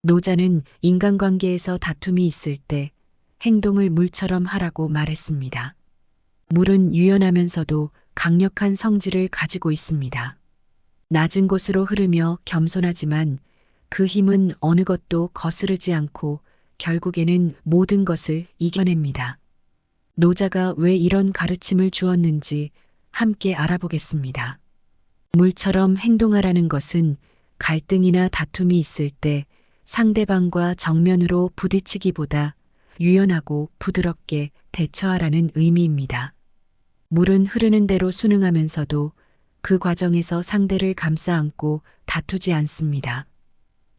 노자는 인간관계에서 다툼이 있을 때 행동을 물처럼 하라고 말했습니다. 물은 유연하면서도 강력한 성질을 가지고 있습니다. 낮은 곳으로 흐르며 겸손하지만 그 힘은 어느 것도 거스르지 않고 결국에는 모든 것을 이겨냅니다. 노자가 왜 이런 가르침을 주었는지 함께 알아보겠습니다. 물처럼 행동하라는 것은 갈등이나 다툼이 있을 때 상대방과 정면으로 부딪히기보다 유연하고 부드럽게 대처하라는 의미입니다. 물은 흐르는 대로 순응하면서도 그 과정에서 상대를 감싸 안고 다투지 않습니다.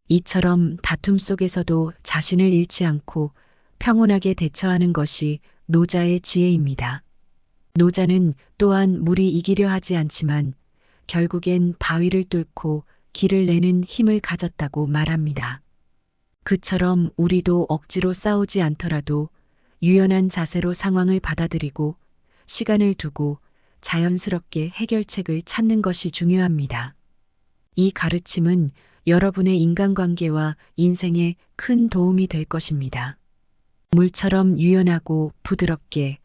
이처럼 다툼 속에서도 자신을 잃지 않고 평온하게 대처하는 것이 노자의 지혜입니다. 노자는 또한 물이 이기려 하지 않지만 결국엔 바위를 뚫고 길을 내는 힘을 가졌다고 말합니다. 그처럼 우리도 억지로 싸우지 않더라도 유연한 자세로 상황을 받아들이고 시간을 두고 자연스럽게 해결책을 찾는 것이 중요합니다. 이 가르침은 여러분의 인간관계와 인생에 큰 도움이 될 것입니다. 물처럼 유연하고 부드럽게,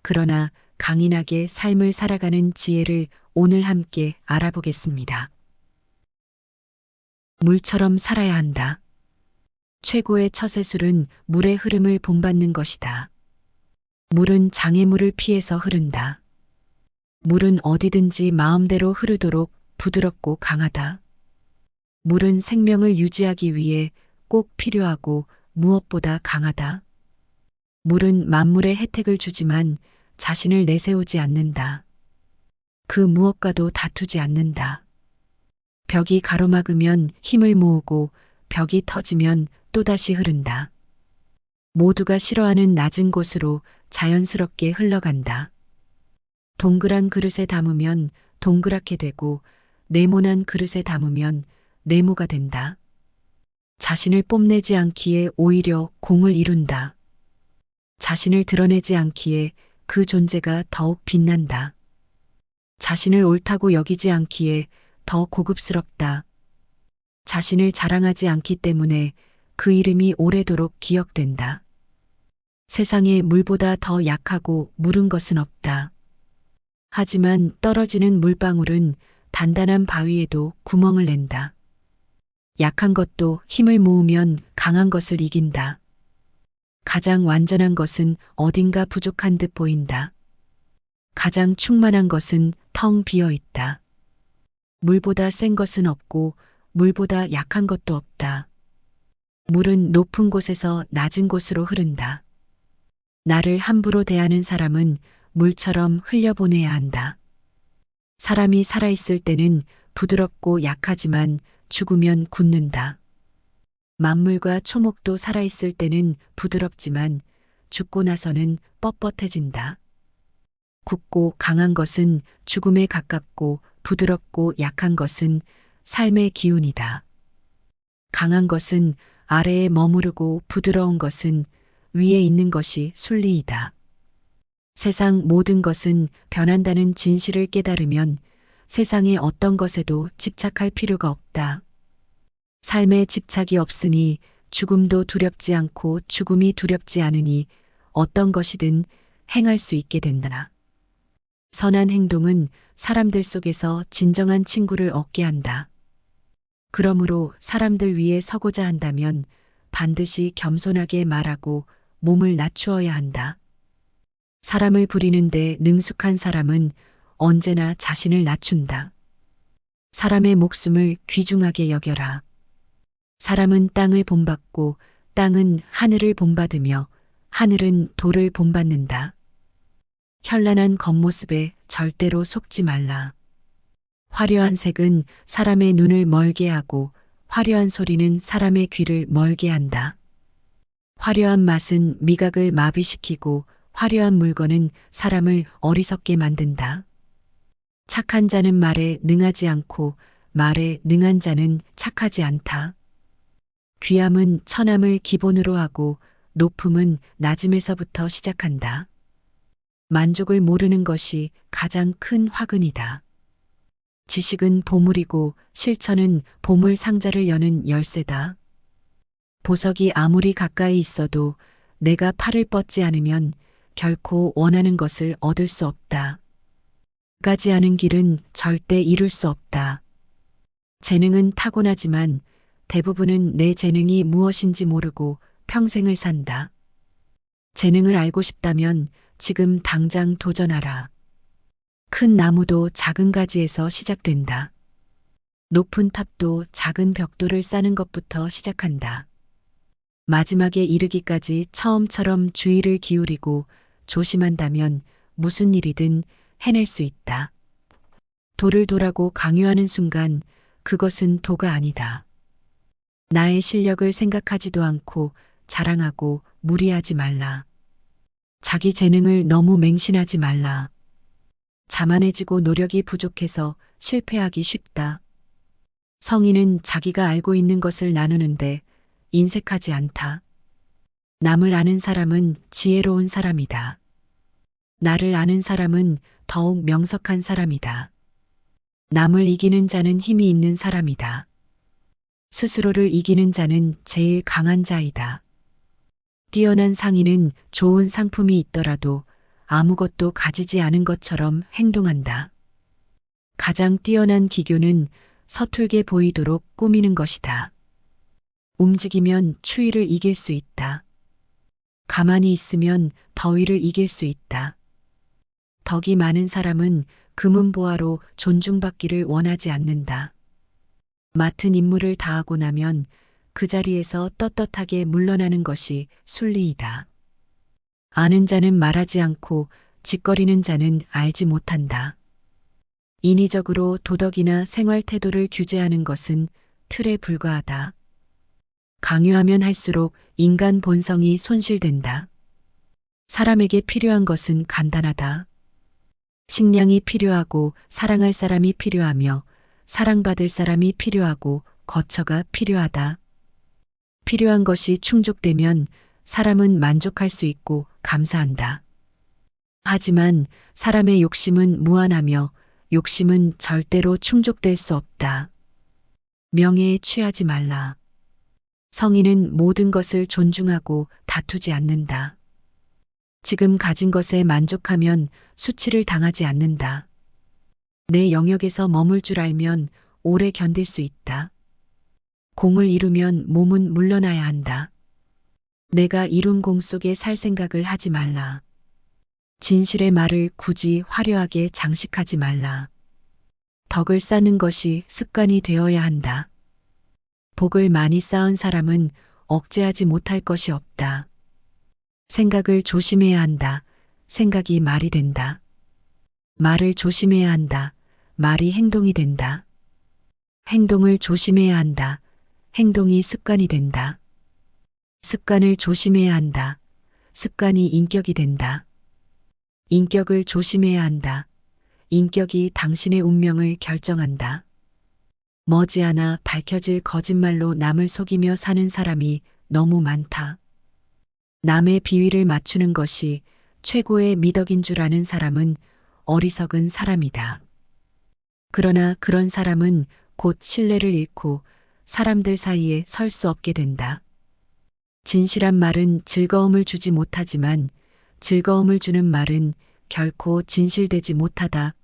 그러나 강인하게 삶을 살아가는 지혜를 오늘 함께 알아보겠습니다. 물처럼 살아야 한다. 최고의 처세술은 물의 흐름을 본받는 것이다. 물은 장애물을 피해서 흐른다. 물은 어디든지 마음대로 흐르도록 부드럽고 강하다. 물은 생명을 유지하기 위해 꼭 필요하고 무엇보다 강하다. 물은 만물에 혜택을 주지만 자신을 내세우지 않는다. 그 무엇과도 다투지 않는다. 벽이 가로막으면 힘을 모으고 벽이 터지면 또다시 흐른다. 모두가 싫어하는 낮은 곳으로 자연스럽게 흘러간다. 동그란 그릇에 담으면 동그랗게 되고 네모난 그릇에 담으면 네모가 된다. 자신을 뽐내지 않기에 오히려 공을 이룬다. 자신을 드러내지 않기에 그 존재가 더욱 빛난다. 자신을 옳다고 여기지 않기에 더 고급스럽다. 자신을 자랑하지 않기 때문에 그 이름이 오래도록 기억된다. 세상에 물보다 더 약하고 무른 것은 없다. 하지만 떨어지는 물방울은 단단한 바위에도 구멍을 낸다. 약한 것도 힘을 모으면 강한 것을 이긴다. 가장 완전한 것은 어딘가 부족한 듯 보인다. 가장 충만한 것은 텅 비어 있다. 물보다 센 것은 없고 물보다 약한 것도 없다. 물은 높은 곳에서 낮은 곳으로 흐른다. 나를 함부로 대하는 사람은 물처럼 흘려보내야 한다. 사람이 살아있을 때는 부드럽고 약하지만 죽으면 굳는다. 만물과 초목도 살아있을 때는 부드럽지만 죽고 나서는 뻣뻣해진다. 굳고 강한 것은 죽음에 가깝고 부드럽고 약한 것은 삶의 기운이다. 강한 것은 아래에 머무르고 부드러운 것은 위에 있는 것이 순리이다. 세상 모든 것은 변한다는 진실을 깨달으면 세상의 어떤 것에도 집착할 필요가 없다. 삶에 집착이 없으니 죽음도 두렵지 않고 죽음이 두렵지 않으니 어떤 것이든 행할 수 있게 된다. 선한 행동은 사람들 속에서 진정한 친구를 얻게 한다. 그러므로 사람들 위에 서고자 한다면 반드시 겸손하게 말하고 몸을 낮추어야 한다. 사람을 부리는데 능숙한 사람은 언제나 자신을 낮춘다. 사람의 목숨을 귀중하게 여겨라. 사람은 땅을 본받고 땅은 하늘을 본받으며 하늘은 돌을 본받는다. 현란한 겉모습에 절대로 속지 말라. 화려한 색은 사람의 눈을 멀게 하고 화려한 소리는 사람의 귀를 멀게 한다. 화려한 맛은 미각을 마비시키고 화려한 물건은 사람을 어리석게 만든다. 착한 자는 말에 능하지 않고 말에 능한 자는 착하지 않다. 귀함은 천함을 기본으로 하고 높음은 낮음에서부터 시작한다. 만족을 모르는 것이 가장 큰 화근이다. 지식은 보물이고 실천은 보물 상자를 여는 열쇠다. 보석이 아무리 가까이 있어도 내가 팔을 뻗지 않으면 결코 원하는 것을 얻을 수 없다. 까지 하는 길은 절대 이룰 수 없다. 재능은 타고나지만 대부분은 내 재능이 무엇인지 모르고 평생을 산다. 재능을 알고 싶다면 지금 당장 도전하라. 큰 나무도 작은 가지에서 시작된다. 높은 탑도 작은 벽돌을 쌓는 것부터 시작한다. 마지막에 이르기까지 처음처럼 주의를 기울이고 조심한다면 무슨 일이든 해낼 수 있다. 도를 도라고 강요하는 순간 그것은 도가 아니다. 나의 실력을 생각하지도 않고 자랑하고 무리하지 말라. 자기 재능을 너무 맹신하지 말라. 자만해지고 노력이 부족해서 실패하기 쉽다. 성인은 자기가 알고 있는 것을 나누는데 인색하지 않다. 남을 아는 사람은 지혜로운 사람이다. 나를 아는 사람은 더욱 명석한 사람이다. 남을 이기는 자는 힘이 있는 사람이다. 스스로를 이기는 자는 제일 강한 자이다. 뛰어난 상인은 좋은 상품이 있더라도 아무것도 가지지 않은 것처럼 행동한다. 가장 뛰어난 기교는 서툴게 보이도록 꾸미는 것이다. 움직이면 추위를 이길 수 있다. 가만히 있으면 더위를 이길 수 있다. 덕이 많은 사람은 금은보화로 존중받기를 원하지 않는다. 맡은 임무를 다하고 나면 그 자리에서 떳떳하게 물러나는 것이 순리이다. 아는 자는 말하지 않고 짓거리는 자는 알지 못한다. 인위적으로 도덕이나 생활 태도를 규제하는 것은 틀에 불과하다. 강요하면 할수록 인간 본성이 손실된다. 사람에게 필요한 것은 간단하다. 식량이 필요하고 사랑할 사람이 필요하며 사랑받을 사람이 필요하고 거처가 필요하다. 필요한 것이 충족되면 사람은 만족할 수 있고 감사한다. 하지만 사람의 욕심은 무한하며 욕심은 절대로 충족될 수 없다. 명예에 취하지 말라. 성인은 모든 것을 존중하고 다투지 않는다. 지금 가진 것에 만족하면 수치를 당하지 않는다. 내 영역에서 머물 줄 알면 오래 견딜 수 있다. 공을 이루면 몸은 물러나야 한다. 내가 이룬 공 속에 살 생각을 하지 말라. 진실의 말을 굳이 화려하게 장식하지 말라. 덕을 쌓는 것이 습관이 되어야 한다. 복을 많이 쌓은 사람은 억제하지 못할 것이 없다. 생각을 조심해야 한다. 생각이 말이 된다. 말을 조심해야 한다. 말이 행동이 된다. 행동을 조심해야 한다. 행동이 습관이 된다. 습관을 조심해야 한다. 습관이 인격이 된다. 인격을 조심해야 한다. 인격이 당신의 운명을 결정한다. 머지않아 밝혀질 거짓말로 남을 속이며 사는 사람이 너무 많다. 남의 비위를 맞추는 것이 최고의 미덕인 줄 아는 사람은 어리석은 사람이다. 그러나 그런 사람은 곧 신뢰를 잃고 사람들 사이에 설 수 없게 된다. 진실한 말은 즐거움을 주지 못하지만 즐거움을 주는 말은 결코 진실되지 못하다.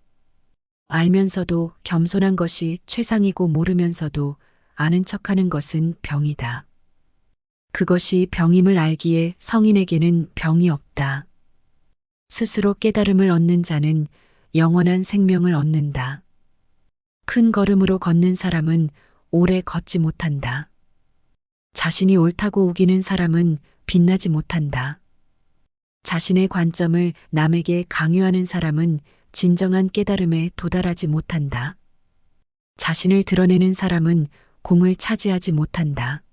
알면서도 겸손한 것이 최상이고 모르면서도 아는 척하는 것은 병이다. 그것이 병임을 알기에 성인에게는 병이 없다. 스스로 깨달음을 얻는 자는 영원한 생명을 얻는다. 큰 걸음으로 걷는 사람은 오래 걷지 못한다. 자신이 옳다고 우기는 사람은 빛나지 못한다. 자신의 관점을 남에게 강요하는 사람은 진정한 깨달음에 도달하지 못한다. 자신을 드러내는 사람은 공을 차지하지 못한다.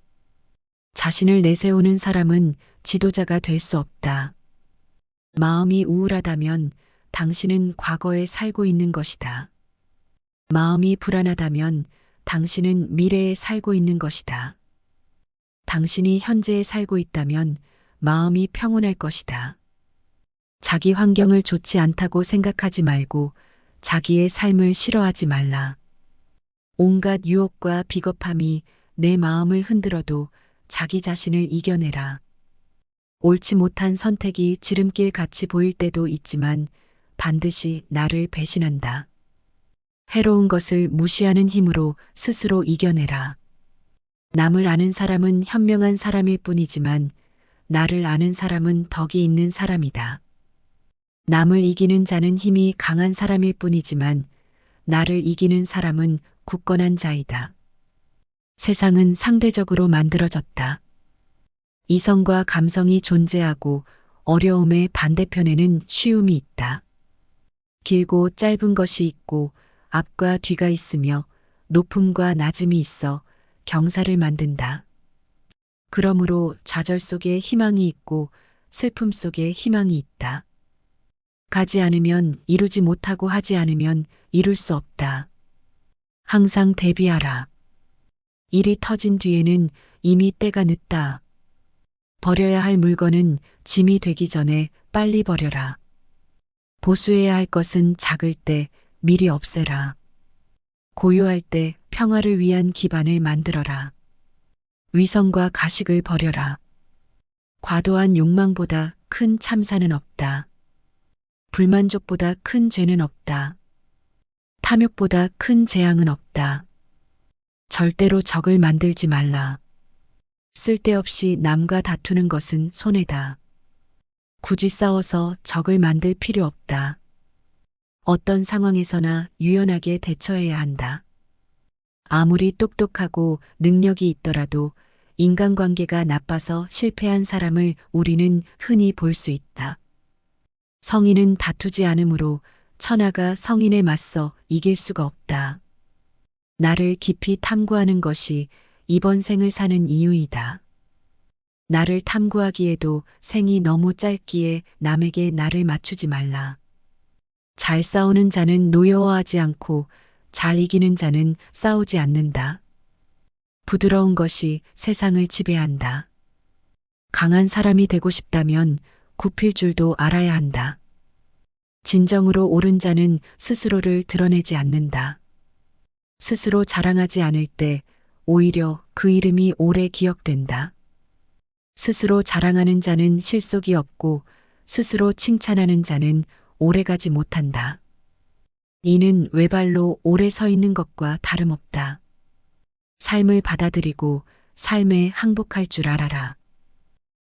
자신을 내세우는 사람은 지도자가 될 수 없다. 마음이 우울하다면 당신은 과거에 살고 있는 것이다. 마음이 불안하다면 당신은 미래에 살고 있는 것이다. 당신이 현재에 살고 있다면 마음이 평온할 것이다. 자기 환경을 좋지 않다고 생각하지 말고 자기의 삶을 싫어하지 말라. 온갖 유혹과 비겁함이 내 마음을 흔들어도 자기 자신을 이겨내라. 옳지 못한 선택이 지름길 같이 보일 때도 있지만 반드시 나를 배신한다. 해로운 것을 무시하는 힘으로 스스로 이겨내라. 남을 아는 사람은 현명한 사람일 뿐이지만 나를 아는 사람은 덕이 있는 사람이다. 남을 이기는 자는 힘이 강한 사람일 뿐이지만 나를 이기는 사람은 굳건한 자이다. 세상은 상대적으로 만들어졌다. 이성과 감성이 존재하고 어려움의 반대편에는 쉬움이 있다. 길고 짧은 것이 있고 앞과 뒤가 있으며 높음과 낮음이 있어 경사를 만든다. 그러므로 좌절 속에 희망이 있고 슬픔 속에 희망이 있다. 가지 않으면 이루지 못하고 하지 않으면 이룰 수 없다. 항상 대비하라. 일이 터진 뒤에는 이미 때가 늦다. 버려야 할 물건은 짐이 되기 전에 빨리 버려라. 보수해야 할 것은 작을 때 미리 없애라. 고요할 때 평화를 위한 기반을 만들어라. 위선과 가식을 버려라. 과도한 욕망보다 큰 참사는 없다. 불만족보다 큰 죄는 없다. 탐욕보다 큰 재앙은 없다. 절대로 적을 만들지 말라. 쓸데없이 남과 다투는 것은 손해다. 굳이 싸워서 적을 만들 필요 없다. 어떤 상황에서나 유연하게 대처해야 한다. 아무리 똑똑하고 능력이 있더라도 인간관계가 나빠서 실패한 사람을 우리는 흔히 볼 수 있다. 성인은 다투지 않으므로 천하가 성인에 맞서 이길 수가 없다. 나를 깊이 탐구하는 것이 이번 생을 사는 이유이다. 나를 탐구하기에도 생이 너무 짧기에 남에게 나를 맞추지 말라. 잘 싸우는 자는 노여워하지 않고 잘 이기는 자는 싸우지 않는다. 부드러운 것이 세상을 지배한다. 강한 사람이 되고 싶다면 굽힐 줄도 알아야 한다. 진정으로 옳은 자는 스스로를 드러내지 않는다. 스스로 자랑하지 않을 때 오히려 그 이름이 오래 기억된다. 스스로 자랑하는 자는 실속이 없고 스스로 칭찬하는 자는 오래가지 못한다. 이는 외발로 오래 서 있는 것과 다름없다. 삶을 받아들이고 삶에 항복할 줄 알아라.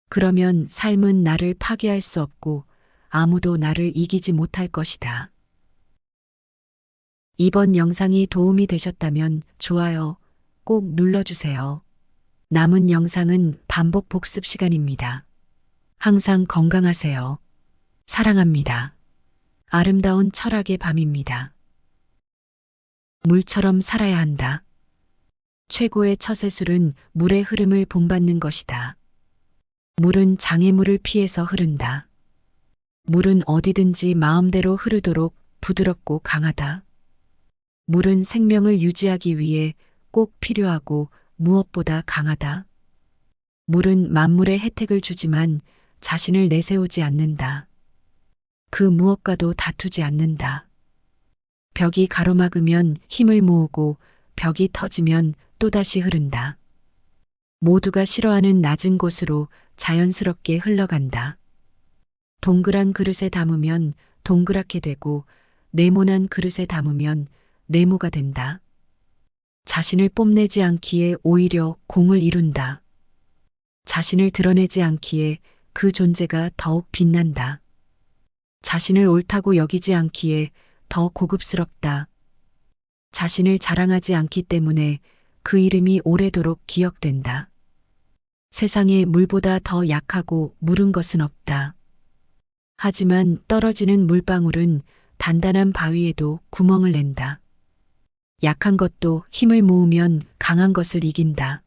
그러면 삶은 나를 파괴할 수 없고 아무도 나를 이기지 못할 것이다. 이번 영상이 도움이 되셨다면 좋아요 꼭 눌러주세요. 남은 영상은 반복 복습 시간입니다. 항상 건강하세요. 사랑합니다. 아름다운 철학의 밤입니다. 물처럼 살아야 한다. 최고의 처세술은 물의 흐름을 본받는 것이다. 물은 장애물을 피해서 흐른다. 물은 어디든지 마음대로 흐르도록 부드럽고 강하다. 물은 생명을 유지하기 위해 꼭 필요하고 무엇보다 강하다. 물은 만물에 혜택을 주지만 자신을 내세우지 않는다. 그 무엇과도 다투지 않는다. 벽이 가로막으면 힘을 모으고 벽이 터지면 또다시 흐른다. 모두가 싫어하는 낮은 곳으로 자연스럽게 흘러간다. 동그란 그릇에 담으면 동그랗게 되고 네모난 그릇에 담으면 네모가 된다. 자신을 뽐내지 않기에 오히려 공을 이룬다. 자신을 드러내지 않기에 그 존재가 더욱 빛난다. 자신을 옳다고 여기지 않기에 더 고급스럽다. 자신을 자랑하지 않기 때문에 그 이름이 오래도록 기억된다. 세상에 물보다 더 약하고 무른 것은 없다. 하지만 떨어지는 물방울은 단단한 바위에도 구멍을 낸다. 약한 것도 힘을 모으면 강한 것을 이긴다.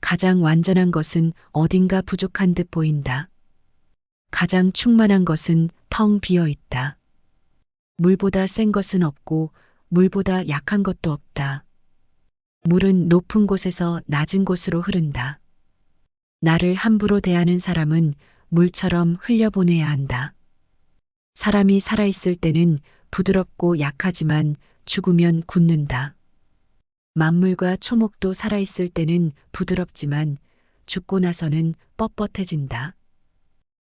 가장 완전한 것은 어딘가 부족한 듯 보인다. 가장 충만한 것은 텅 비어 있다. 물보다 센 것은 없고 물보다 약한 것도 없다. 물은 높은 곳에서 낮은 곳으로 흐른다. 나를 함부로 대하는 사람은 물처럼 흘려보내야 한다. 사람이 살아있을 때는 부드럽고 약하지만 죽으면 굳는다. 만물과 초목도 살아있을 때는 부드럽지만 죽고 나서는 뻣뻣해진다.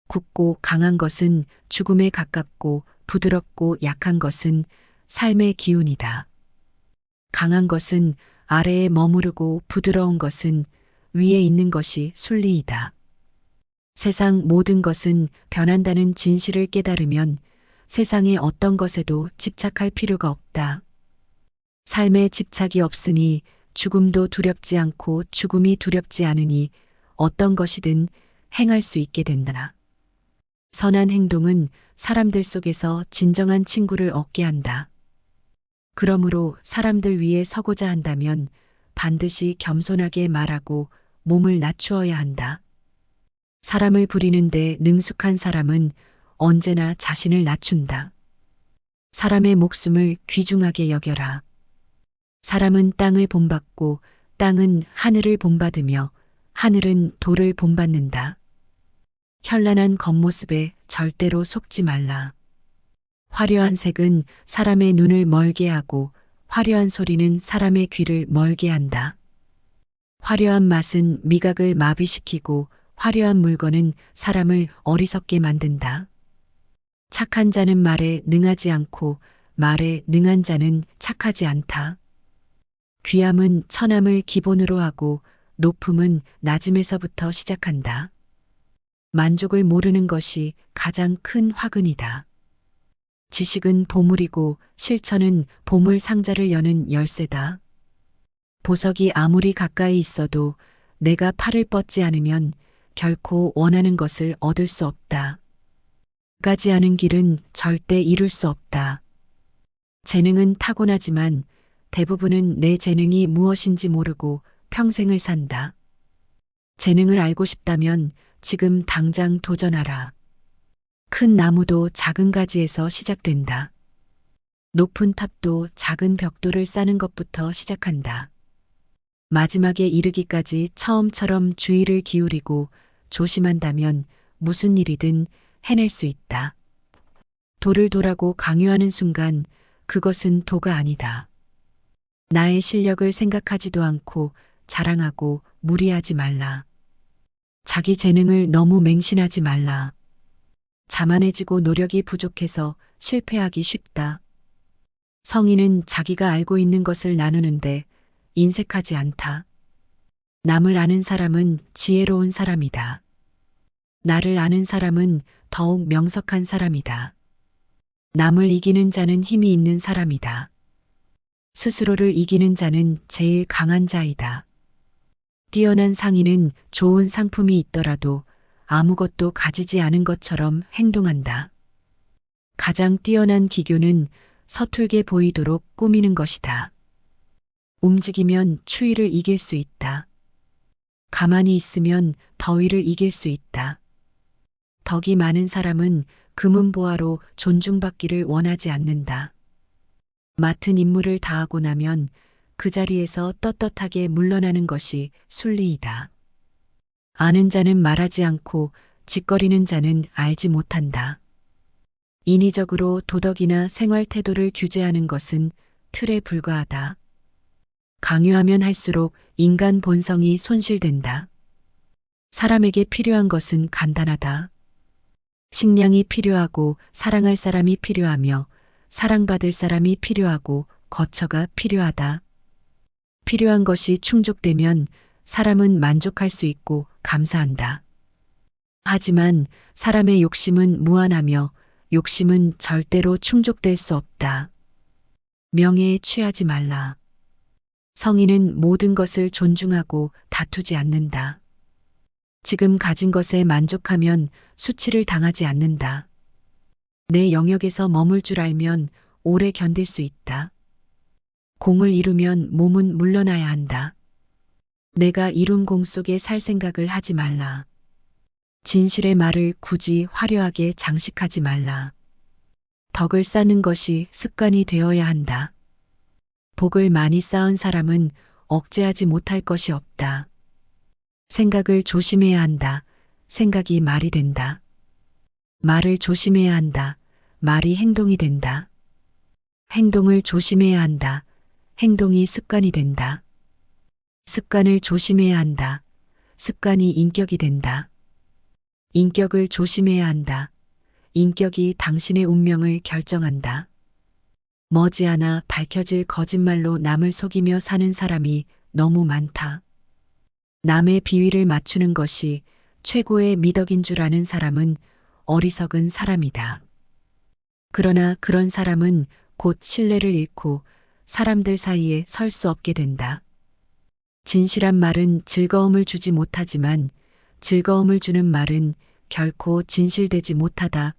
굳고 강한 것은 죽음에 가깝고 부드럽고 약한 것은 삶의 기운이다. 강한 것은 아래에 머무르고 부드러운 것은 위에 있는 것이 순리이다. 세상 모든 것은 변한다는 진실을 깨달으면 세상의 어떤 것에도 집착할 필요가 없다. 삶에 집착이 없으니 죽음도 두렵지 않고 죽음이 두렵지 않으니 어떤 것이든 행할 수 있게 된다. 선한 행동은 사람들 속에서 진정한 친구를 얻게 한다. 그러므로 사람들 위에 서고자 한다면 반드시 겸손하게 말하고 몸을 낮추어야 한다. 사람을 부리는데 능숙한 사람은 언제나 자신을 낮춘다. 사람의 목숨을 귀중하게 여겨라. 사람은 땅을 본받고 땅은 하늘을 본받으며 하늘은 돌을 본받는다. 현란한 겉모습에 절대로 속지 말라. 화려한 색은 사람의 눈을 멀게 하고 화려한 소리는 사람의 귀를 멀게 한다. 화려한 맛은 미각을 마비시키고 화려한 물건은 사람을 어리석게 만든다. 착한 자는 말에 능하지 않고 말에 능한 자는 착하지 않다. 귀함은 천함을 기본으로 하고 높음은 낮음에서부터 시작한다. 만족을 모르는 것이 가장 큰 화근이다. 지식은 보물이고 실천은 보물 상자를 여는 열쇠다. 보석이 아무리 가까이 있어도 내가 팔을 뻗지 않으면 결코 원하는 것을 얻을 수 없다. 가지 않은 길은 절대 이룰 수 없다. 재능은 타고나지만 대부분은 내 재능이 무엇인지 모르고 평생을 산다. 재능을 알고 싶다면 지금 당장 도전하라. 큰 나무도 작은 가지에서 시작된다. 높은 탑도 작은 벽돌을 쌓는 것부터 시작한다. 마지막에 이르기까지 처음처럼 주의를 기울이고 조심한다면 무슨 일이든 해낼 수 있다. 도를 도라고 강요하는 순간 그것은 도가 아니다. 나의 실력을 생각하지도 않고 자랑하고 무리하지 말라. 자기 재능을 너무 맹신하지 말라. 자만해지고 노력이 부족해서 실패하기 쉽다. 성인은 자기가 알고 있는 것을 나누는데 인색하지 않다. 남을 아는 사람은 지혜로운 사람이다. 나를 아는 사람은 더욱 명석한 사람이다. 남을 이기는 자는 힘이 있는 사람이다. 스스로를 이기는 자는 제일 강한 자이다. 뛰어난 상인은 좋은 상품이 있더라도 아무것도 가지지 않은 것처럼 행동한다. 가장 뛰어난 기교는 서툴게 보이도록 꾸미는 것이다. 움직이면 추위를 이길 수 있다. 가만히 있으면 더위를 이길 수 있다. 덕이 많은 사람은 금은보화로 존중받기를 원하지 않는다. 맡은 임무를 다하고 나면 그 자리에서 떳떳하게 물러나는 것이 순리이다. 아는 자는 말하지 않고 짓거리는 자는 알지 못한다. 인위적으로 도덕이나 생활 태도를 규제하는 것은 틀에 불과하다. 강요하면 할수록 인간 본성이 손실된다. 사람에게 필요한 것은 간단하다. 식량이 필요하고 사랑할 사람이 필요하며 사랑받을 사람이 필요하고 거처가 필요하다. 필요한 것이 충족되면 사람은 만족할 수 있고 감사한다. 하지만 사람의 욕심은 무한하며 욕심은 절대로 충족될 수 없다. 명예에 취하지 말라. 성인은 모든 것을 존중하고 다투지 않는다. 지금 가진 것에 만족하면 수치를 당하지 않는다. 내 영역에서 머물 줄 알면 오래 견딜 수 있다. 공을 이루면 몸은 물러나야 한다. 내가 이룬 공 속에 살 생각을 하지 말라. 진실의 말을 굳이 화려하게 장식하지 말라. 덕을 쌓는 것이 습관이 되어야 한다. 복을 많이 쌓은 사람은 억제하지 못할 것이 없다. 생각을 조심해야 한다. 생각이 말이 된다. 말을 조심해야 한다. 말이 행동이 된다. 행동을 조심해야 한다. 행동이 습관이 된다. 습관을 조심해야 한다. 습관이 인격이 된다. 인격을 조심해야 한다. 인격이 당신의 운명을 결정한다. 머지않아 밝혀질 거짓말로 남을 속이며 사는 사람이 너무 많다. 남의 비위를 맞추는 것이 최고의 미덕인 줄 아는 사람은 어리석은 사람이다. 그러나 그런 사람은 곧 신뢰를 잃고 사람들 사이에 설 수 없게 된다. 진실한 말은 즐거움을 주지 못하지만 즐거움을 주는 말은 결코 진실되지 못하다.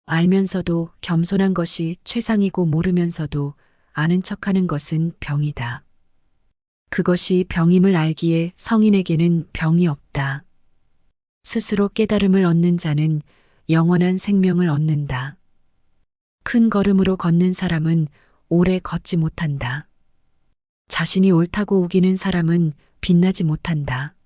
알면서도 겸손한 것이 최상이고 모르면서도 아는 척하는 것은 병이다. 그것이 병임을 알기에 성인에게는 병이 없다. 스스로 깨달음을 얻는 자는 영원한 생명을 얻는다. 큰 걸음으로 걷는 사람은 오래 걷지 못한다. 자신이 옳다고 우기는 사람은 빛나지 못한다.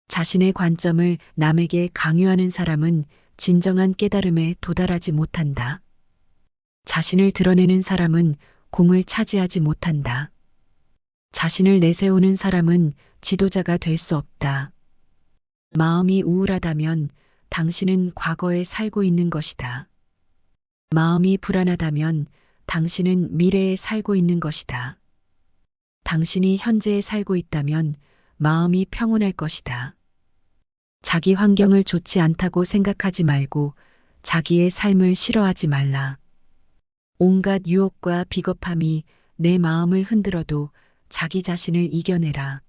자신의 관점을 남에게 강요하는 사람은 진정한 깨달음에 도달하지 못한다. 자신을 드러내는 사람은 공을 차지하지 못한다. 자신을 내세우는 사람은 지도자가 될 수 없다. 마음이 우울하다면 당신은 과거에 살고 있는 것이다. 마음이 불안하다면 당신은 미래에 살고 있는 것이다. 당신이 현재에 살고 있다면 마음이 평온할 것이다. 자기 환경을 좋지 않다고 생각하지 말고 자기의 삶을 싫어하지 말라. 온갖 유혹과 비겁함이 내 마음을 흔들어도 자기 자신을 이겨내라.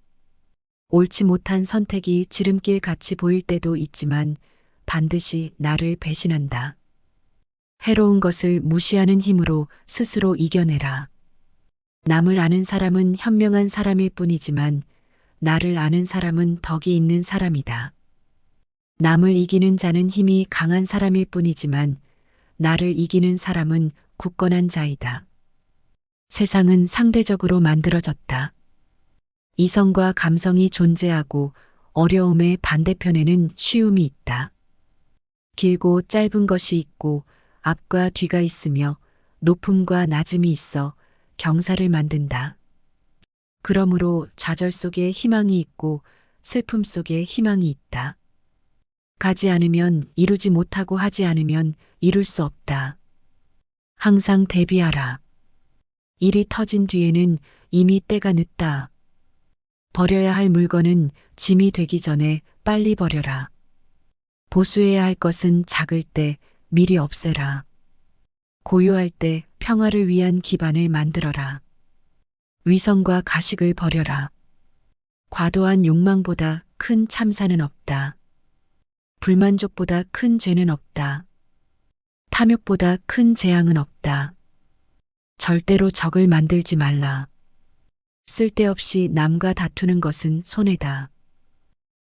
옳지 못한 선택이 지름길 같이 보일 때도 있지만 반드시 나를 배신한다. 해로운 것을 무시하는 힘으로 스스로 이겨내라. 남을 아는 사람은 현명한 사람일 뿐이지만 나를 아는 사람은 덕이 있는 사람이다. 남을 이기는 자는 힘이 강한 사람일 뿐이지만 나를 이기는 사람은 굳건한 자이다. 세상은 상대적으로 만들어졌다. 이성과 감성이 존재하고 어려움의 반대편에는 쉬움이 있다. 길고 짧은 것이 있고 앞과 뒤가 있으며 높음과 낮음이 있어 경사를 만든다. 그러므로 좌절 속에 희망이 있고 슬픔 속에 희망이 있다. 가지 않으면 이루지 못하고 하지 않으면 이룰 수 없다. 항상 대비하라. 일이 터진 뒤에는 이미 때가 늦다. 버려야 할 물건은 짐이 되기 전에 빨리 버려라. 보수해야 할 것은 작을 때 미리 없애라. 고요할 때 평화를 위한 기반을 만들어라. 위선과 가식을 버려라. 과도한 욕망보다 큰 참사는 없다. 불만족보다 큰 죄는 없다. 탐욕보다 큰 재앙은 없다. 절대로 적을 만들지 말라. 쓸데없이 남과 다투는 것은 손해다.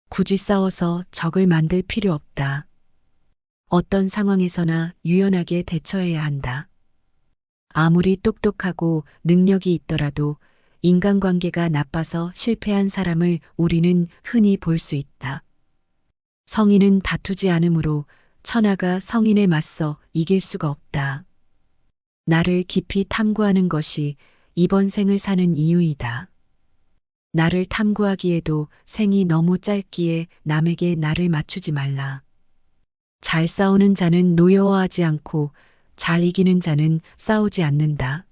굳이 싸워서 적을 만들 필요 없다. 어떤 상황에서나 유연하게 대처해야 한다. 아무리 똑똑하고 능력이 있더라도 인간관계가 나빠서 실패한 사람을 우리는 흔히 볼 수 있다. 성인은 다투지 않으므로 천하가 성인에 맞서 이길 수가 없다. 나를 깊이 탐구하는 것이 이번 생을 사는 이유이다. 나를 탐구하기에도 생이 너무 짧기에 남에게 나를 맞추지 말라. 잘 싸우는 자는 노여워하지 않고 잘 이기는 자는 싸우지 않는다.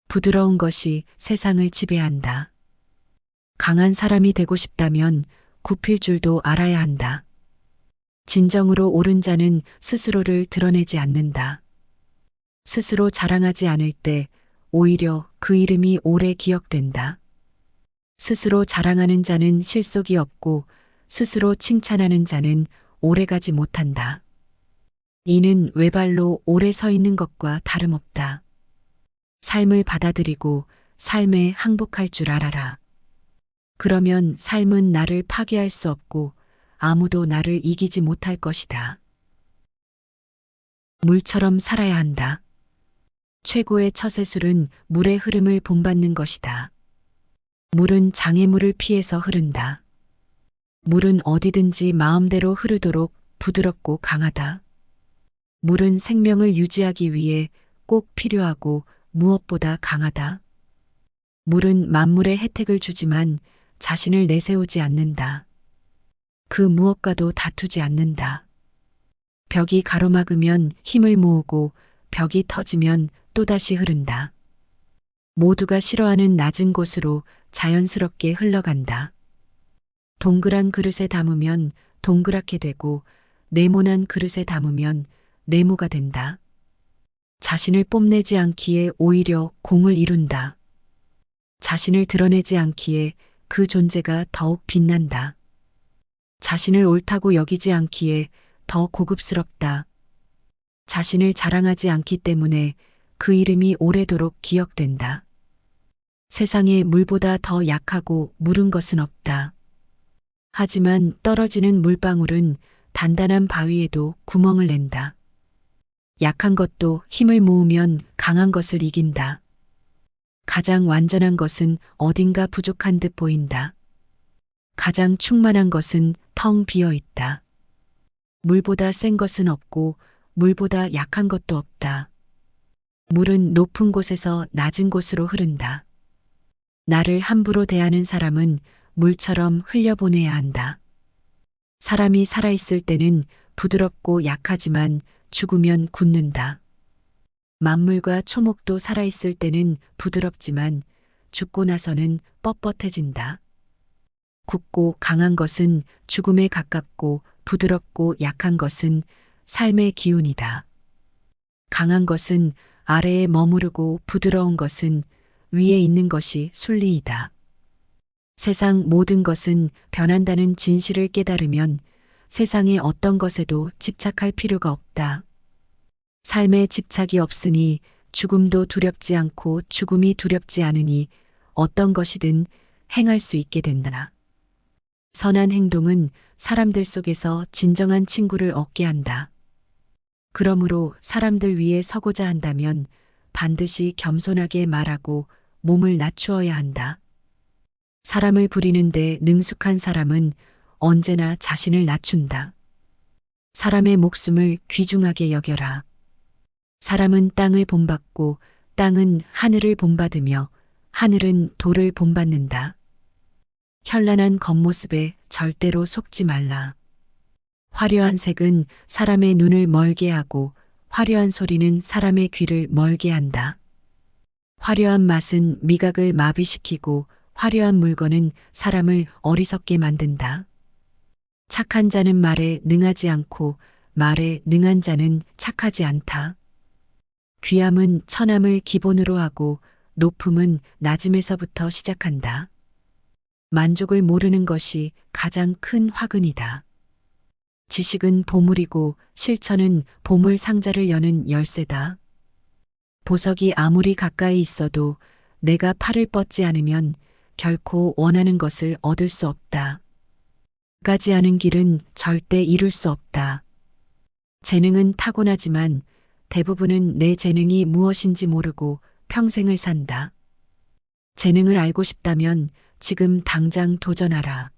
부드러운 것이 세상을 지배한다. 강한 사람이 되고 싶다면 굽힐 줄도 알아야 한다. 진정으로 옳은 자는 스스로를 드러내지 않는다. 스스로 자랑하지 않을 때 오히려 그 이름이 오래 기억된다. 스스로 자랑하는 자는 실속이 없고 스스로 칭찬하는 자는 오래가지 못한다. 이는 외발로 오래 서 있는 것과 다름없다. 삶을 받아들이고 삶에 항복할 줄 알아라. 그러면 삶은 나를 파괴할 수 없고 아무도 나를 이기지 못할 것이다. 물처럼 살아야 한다. 최고의 처세술은 물의 흐름을 본받는 것이다. 물은 장애물을 피해서 흐른다. 물은 어디든지 마음대로 흐르도록 부드럽고 강하다. 물은 생명을 유지하기 위해 꼭 필요하고 무엇보다 강하다. 물은 만물에 혜택을 주지만 자신을 내세우지 않는다. 그 무엇과도 다투지 않는다. 벽이 가로막으면 힘을 모으고 벽이 터지면 또다시 흐른다. 모두가 싫어하는 낮은 곳으로 자연스럽게 흘러간다. 동그란 그릇에 담으면 동그랗게 되고 네모난 그릇에 담으면 네모가 된다. 자신을 뽐내지 않기에 오히려 공을 이룬다. 자신을 드러내지 않기에 그 존재가 더욱 빛난다. 자신을 옳다고 여기지 않기에 더 고급스럽다. 자신을 자랑하지 않기 때문에 그 이름이 오래도록 기억된다. 세상에 물보다 더 약하고 무른 것은 없다. 하지만 떨어지는 물방울은 단단한 바위에도 구멍을 낸다. 약한 것도 힘을 모으면 강한 것을 이긴다. 가장 완전한 것은 어딘가 부족한 듯 보인다. 가장 충만한 것은 텅 비어 있다. 물보다 센 것은 없고 물보다 약한 것도 없다. 물은 높은 곳에서 낮은 곳으로 흐른다. 나를 함부로 대하는 사람은 물처럼 흘려보내야 한다. 사람이 살아있을 때는 부드럽고 약하지만 죽으면 굳는다. 만물과 초목도 살아있을 때는 부드럽지만 죽고 나서는 뻣뻣해진다. 굳고 강한 것은 죽음에 가깝고 부드럽고 약한 것은 삶의 기운이다. 강한 것은 아래에 머무르고 부드러운 것은 위에 있는 것이 순리이다. 세상 모든 것은 변한다는 진실을 깨달으면 세상의 어떤 것에도 집착할 필요가 없다. 삶에 집착이 없으니 죽음도 두렵지 않고 죽음이 두렵지 않으니 어떤 것이든 행할 수 있게 된다. 선한 행동은 사람들 속에서 진정한 친구를 얻게 한다. 그러므로 사람들 위에 서고자 한다면 반드시 겸손하게 말하고 몸을 낮추어야 한다. 사람을 부리는데 능숙한 사람은 언제나 자신을 낮춘다. 사람의 목숨을 귀중하게 여겨라. 사람은 땅을 본받고 땅은 하늘을 본받으며 하늘은 돌을 본받는다. 현란한 겉모습에 절대로 속지 말라. 화려한 색은 사람의 눈을 멀게 하고 화려한 소리는 사람의 귀를 멀게 한다. 화려한 맛은 미각을 마비시키고 화려한 물건은 사람을 어리석게 만든다. 착한 자는 말에 능하지 않고 말에 능한 자는 착하지 않다. 귀함은 천함을 기본으로 하고 높음은 낮음에서부터 시작한다. 만족을 모르는 것이 가장 큰 화근이다. 지식은 보물이고 실천은 보물 상자를 여는 열쇠다. 보석이 아무리 가까이 있어도 내가 팔을 뻗지 않으면 결코 원하는 것을 얻을 수 없다. 가지 않은 길은 절대 이룰 수 없다. 재능은 타고나지만 대부분은 내 재능이 무엇인지 모르고 평생을 산다. 재능을 알고 싶다면 지금 당장 도전하라.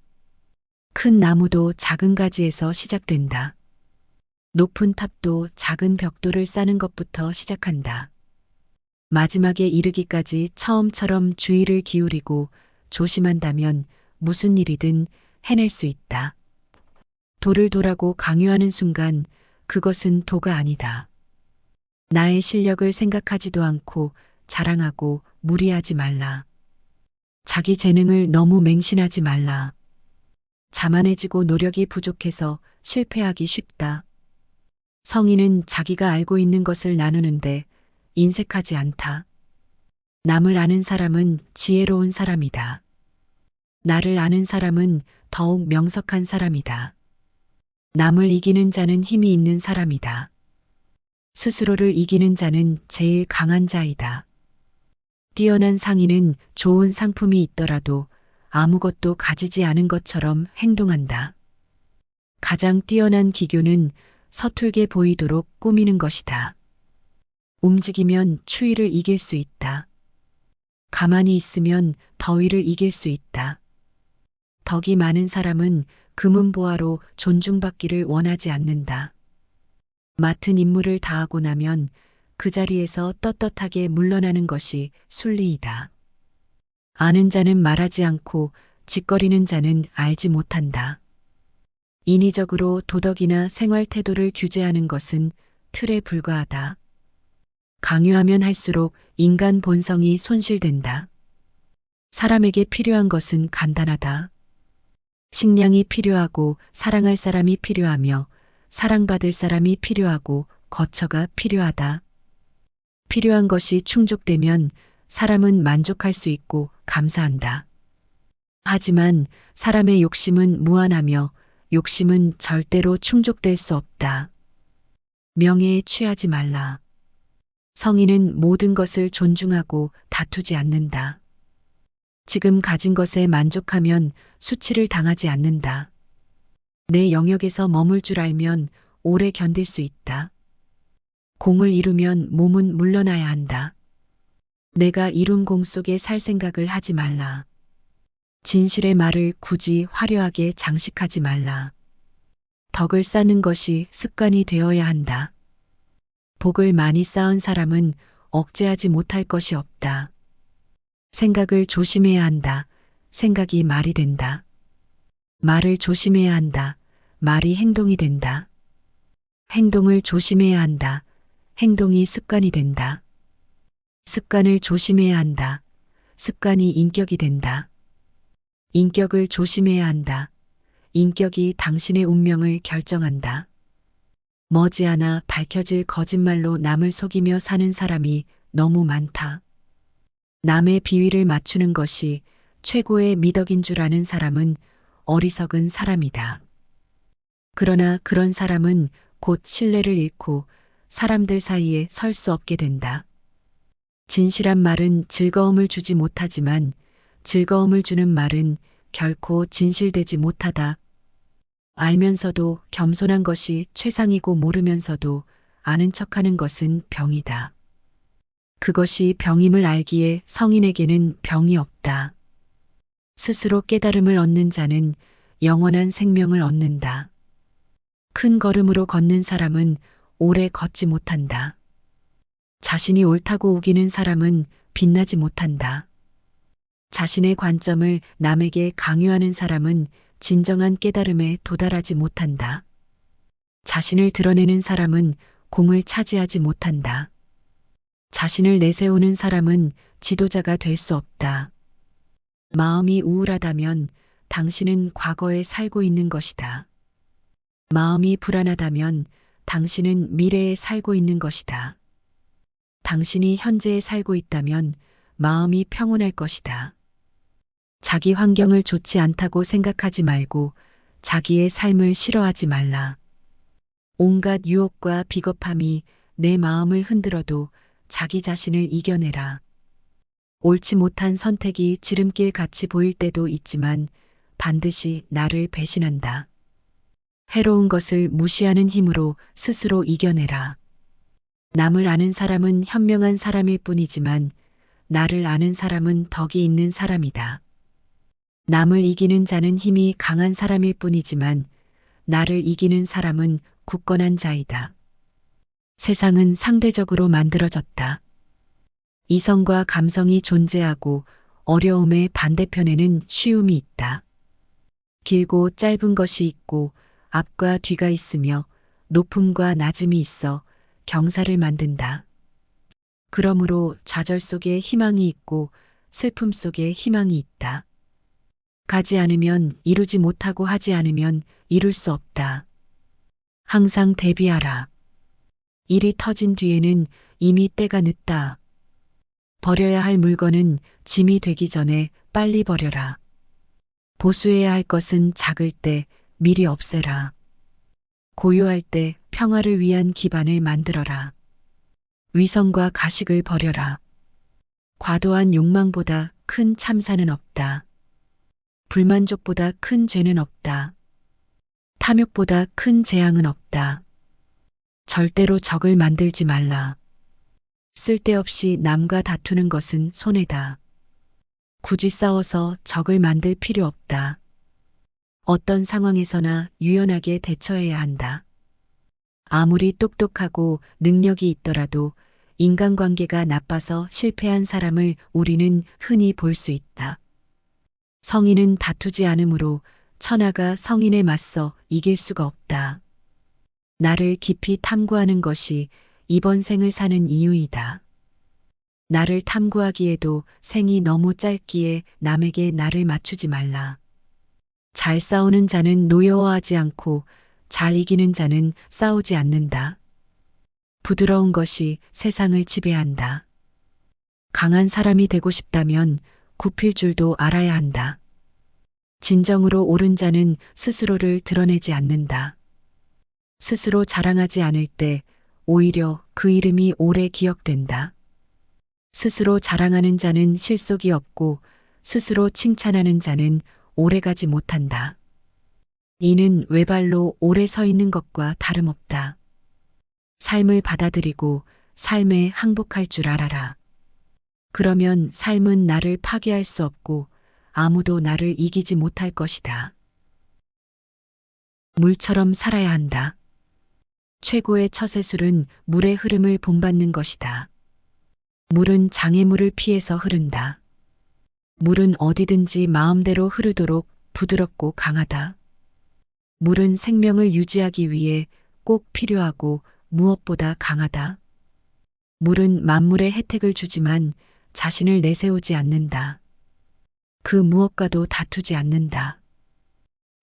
큰 나무도 작은 가지에서 시작된다. 높은 탑도 작은 벽돌을 쌓는 것부터 시작한다. 마지막에 이르기까지 처음처럼 주의를 기울이고 조심한다면 무슨 일이든 해낼 수 있다. 도를 도라고 강요하는 순간 그것은 도가 아니다. 나의 실력을 생각하지도 않고 자랑하고 무리하지 말라. 자기 재능을 너무 맹신하지 말라. 자만해지고 노력이 부족해서 실패하기 쉽다. 성인은 자기가 알고 있는 것을 나누는데 인색하지 않다. 남을 아는 사람은 지혜로운 사람이다. 나를 아는 사람은 더욱 명석한 사람이다. 남을 이기는 자는 힘이 있는 사람이다. 스스로를 이기는 자는 제일 강한 자이다. 뛰어난 상인은 좋은 상품이 있더라도 아무것도 가지지 않은 것처럼 행동한다. 가장 뛰어난 기교는 서툴게 보이도록 꾸미는 것이다. 움직이면 추위를 이길 수 있다. 가만히 있으면 더위를 이길 수 있다. 덕이 많은 사람은 금은보화로 존중받기를 원하지 않는다. 맡은 임무를 다하고 나면 그 자리에서 떳떳하게 물러나는 것이 순리이다. 아는 자는 말하지 않고 짓거리는 자는 알지 못한다. 인위적으로 도덕이나 생활 태도를 규제하는 것은 틀에 불과하다. 강요하면 할수록 인간 본성이 손실된다. 사람에게 필요한 것은 간단하다. 식량이 필요하고 사랑할 사람이 필요하며 사랑받을 사람이 필요하고 거처가 필요하다. 필요한 것이 충족되면 사람은 만족할 수 있고 감사한다. 하지만 사람의 욕심은 무한하며 욕심은 절대로 충족될 수 없다. 명예에 취하지 말라. 성인은 모든 것을 존중하고 다투지 않는다. 지금 가진 것에 만족하면 수치를 당하지 않는다. 내 영역에서 머물 줄 알면 오래 견딜 수 있다. 공을 이루면 몸은 물러나야 한다. 내가 이룬 공 속에 살 생각을 하지 말라. 진실의 말을 굳이 화려하게 장식하지 말라. 덕을 쌓는 것이 습관이 되어야 한다. 복을 많이 쌓은 사람은 억제하지 못할 것이 없다. 생각을 조심해야 한다. 생각이 말이 된다. 말을 조심해야 한다. 말이 행동이 된다. 행동을 조심해야 한다. 행동이 습관이 된다. 습관을 조심해야 한다. 습관이 인격이 된다. 인격을 조심해야 한다. 인격이 당신의 운명을 결정한다. 머지않아 밝혀질 거짓말로 남을 속이며 사는 사람이 너무 많다. 남의 비위를 맞추는 것이 최고의 미덕인 줄 아는 사람은 어리석은 사람이다. 그러나 그런 사람은 곧 신뢰를 잃고 사람들 사이에 설 수 없게 된다. 진실한 말은 즐거움을 주지 못하지만 즐거움을 주는 말은 결코 진실되지 못하다. 알면서도 겸손한 것이 최상이고 모르면서도 아는 척하는 것은 병이다. 그것이 병임을 알기에 성인에게는 병이 없다. 스스로 깨달음을 얻는 자는 영원한 생명을 얻는다. 큰 걸음으로 걷는 사람은 오래 걷지 못한다. 자신이 옳다고 우기는 사람은 빛나지 못한다. 자신의 관점을 남에게 강요하는 사람은 진정한 깨달음에 도달하지 못한다. 자신을 드러내는 사람은 공을 차지하지 못한다. 자신을 내세우는 사람은 지도자가 될 수 없다. 마음이 우울하다면 당신은 과거에 살고 있는 것이다. 마음이 불안하다면 당신은 미래에 살고 있는 것이다. 당신이 현재에 살고 있다면 마음이 평온할 것이다. 자기 환경을 좋지 않다고 생각하지 말고 자기의 삶을 싫어하지 말라. 온갖 유혹과 비겁함이 내 마음을 흔들어도 자기 자신을 이겨내라. 옳지 못한 선택이 지름길 같이 보일 때도 있지만 반드시 나를 배신한다. 해로운 것을 무시하는 힘으로 스스로 이겨내라. 남을 아는 사람은 현명한 사람일 뿐이지만 나를 아는 사람은 덕이 있는 사람이다. 남을 이기는 자는 힘이 강한 사람일 뿐이지만 나를 이기는 사람은 굳건한 자이다. 세상은 상대적으로 만들어졌다. 이성과 감성이 존재하고 어려움의 반대편에는 쉬움이 있다. 길고 짧은 것이 있고 앞과 뒤가 있으며 높음과 낮음이 있어 경사를 만든다. 그러므로 좌절 속에 희망이 있고 슬픔 속에 희망이 있다. 가지 않으면 이루지 못하고 하지 않으면 이룰 수 없다. 항상 대비하라. 일이 터진 뒤에는 이미 때가 늦다. 버려야 할 물건은 짐이 되기 전에 빨리 버려라. 보수해야 할 것은 작을 때 미리 없애라. 고요할 때 평화를 위한 기반을 만들어라. 위선과 가식을 버려라. 과도한 욕망보다 큰 참사는 없다. 불만족보다 큰 죄는 없다. 탐욕보다 큰 재앙은 없다. 절대로 적을 만들지 말라. 쓸데없이 남과 다투는 것은 손해다. 굳이 싸워서 적을 만들 필요 없다. 어떤 상황에서나 유연하게 대처해야 한다. 아무리 똑똑하고 능력이 있더라도 인간관계가 나빠서 실패한 사람을 우리는 흔히 볼 수 있다. 성인은 다투지 않으므로 천하가 성인에 맞서 이길 수가 없다. 나를 깊이 탐구하는 것이 이번 생을 사는 이유이다. 나를 탐구하기에도 생이 너무 짧기에 남에게 나를 맞추지 말라. 잘 싸우는 자는 노여워하지 않고 잘 이기는 자는 싸우지 않는다. 부드러운 것이 세상을 지배한다. 강한 사람이 되고 싶다면 굽힐 줄도 알아야 한다. 진정으로 옳은 자는 스스로를 드러내지 않는다. 스스로 자랑하지 않을 때 오히려 그 이름이 오래 기억된다. 스스로 자랑하는 자는 실속이 없고 스스로 칭찬하는 자는 오래가지 못한다. 이는 외발로 오래 서 있는 것과 다름없다. 삶을 받아들이고 삶에 항복할 줄 알아라. 그러면 삶은 나를 파괴할 수 없고 아무도 나를 이기지 못할 것이다. 물처럼 살아야 한다. 최고의 처세술은 물의 흐름을 본받는 것이다. 물은 장애물을 피해서 흐른다. 물은 어디든지 마음대로 흐르도록 부드럽고 강하다. 물은 생명을 유지하기 위해 꼭 필요하고 무엇보다 강하다. 물은 만물에 혜택을 주지만 자신을 내세우지 않는다. 그 무엇과도 다투지 않는다.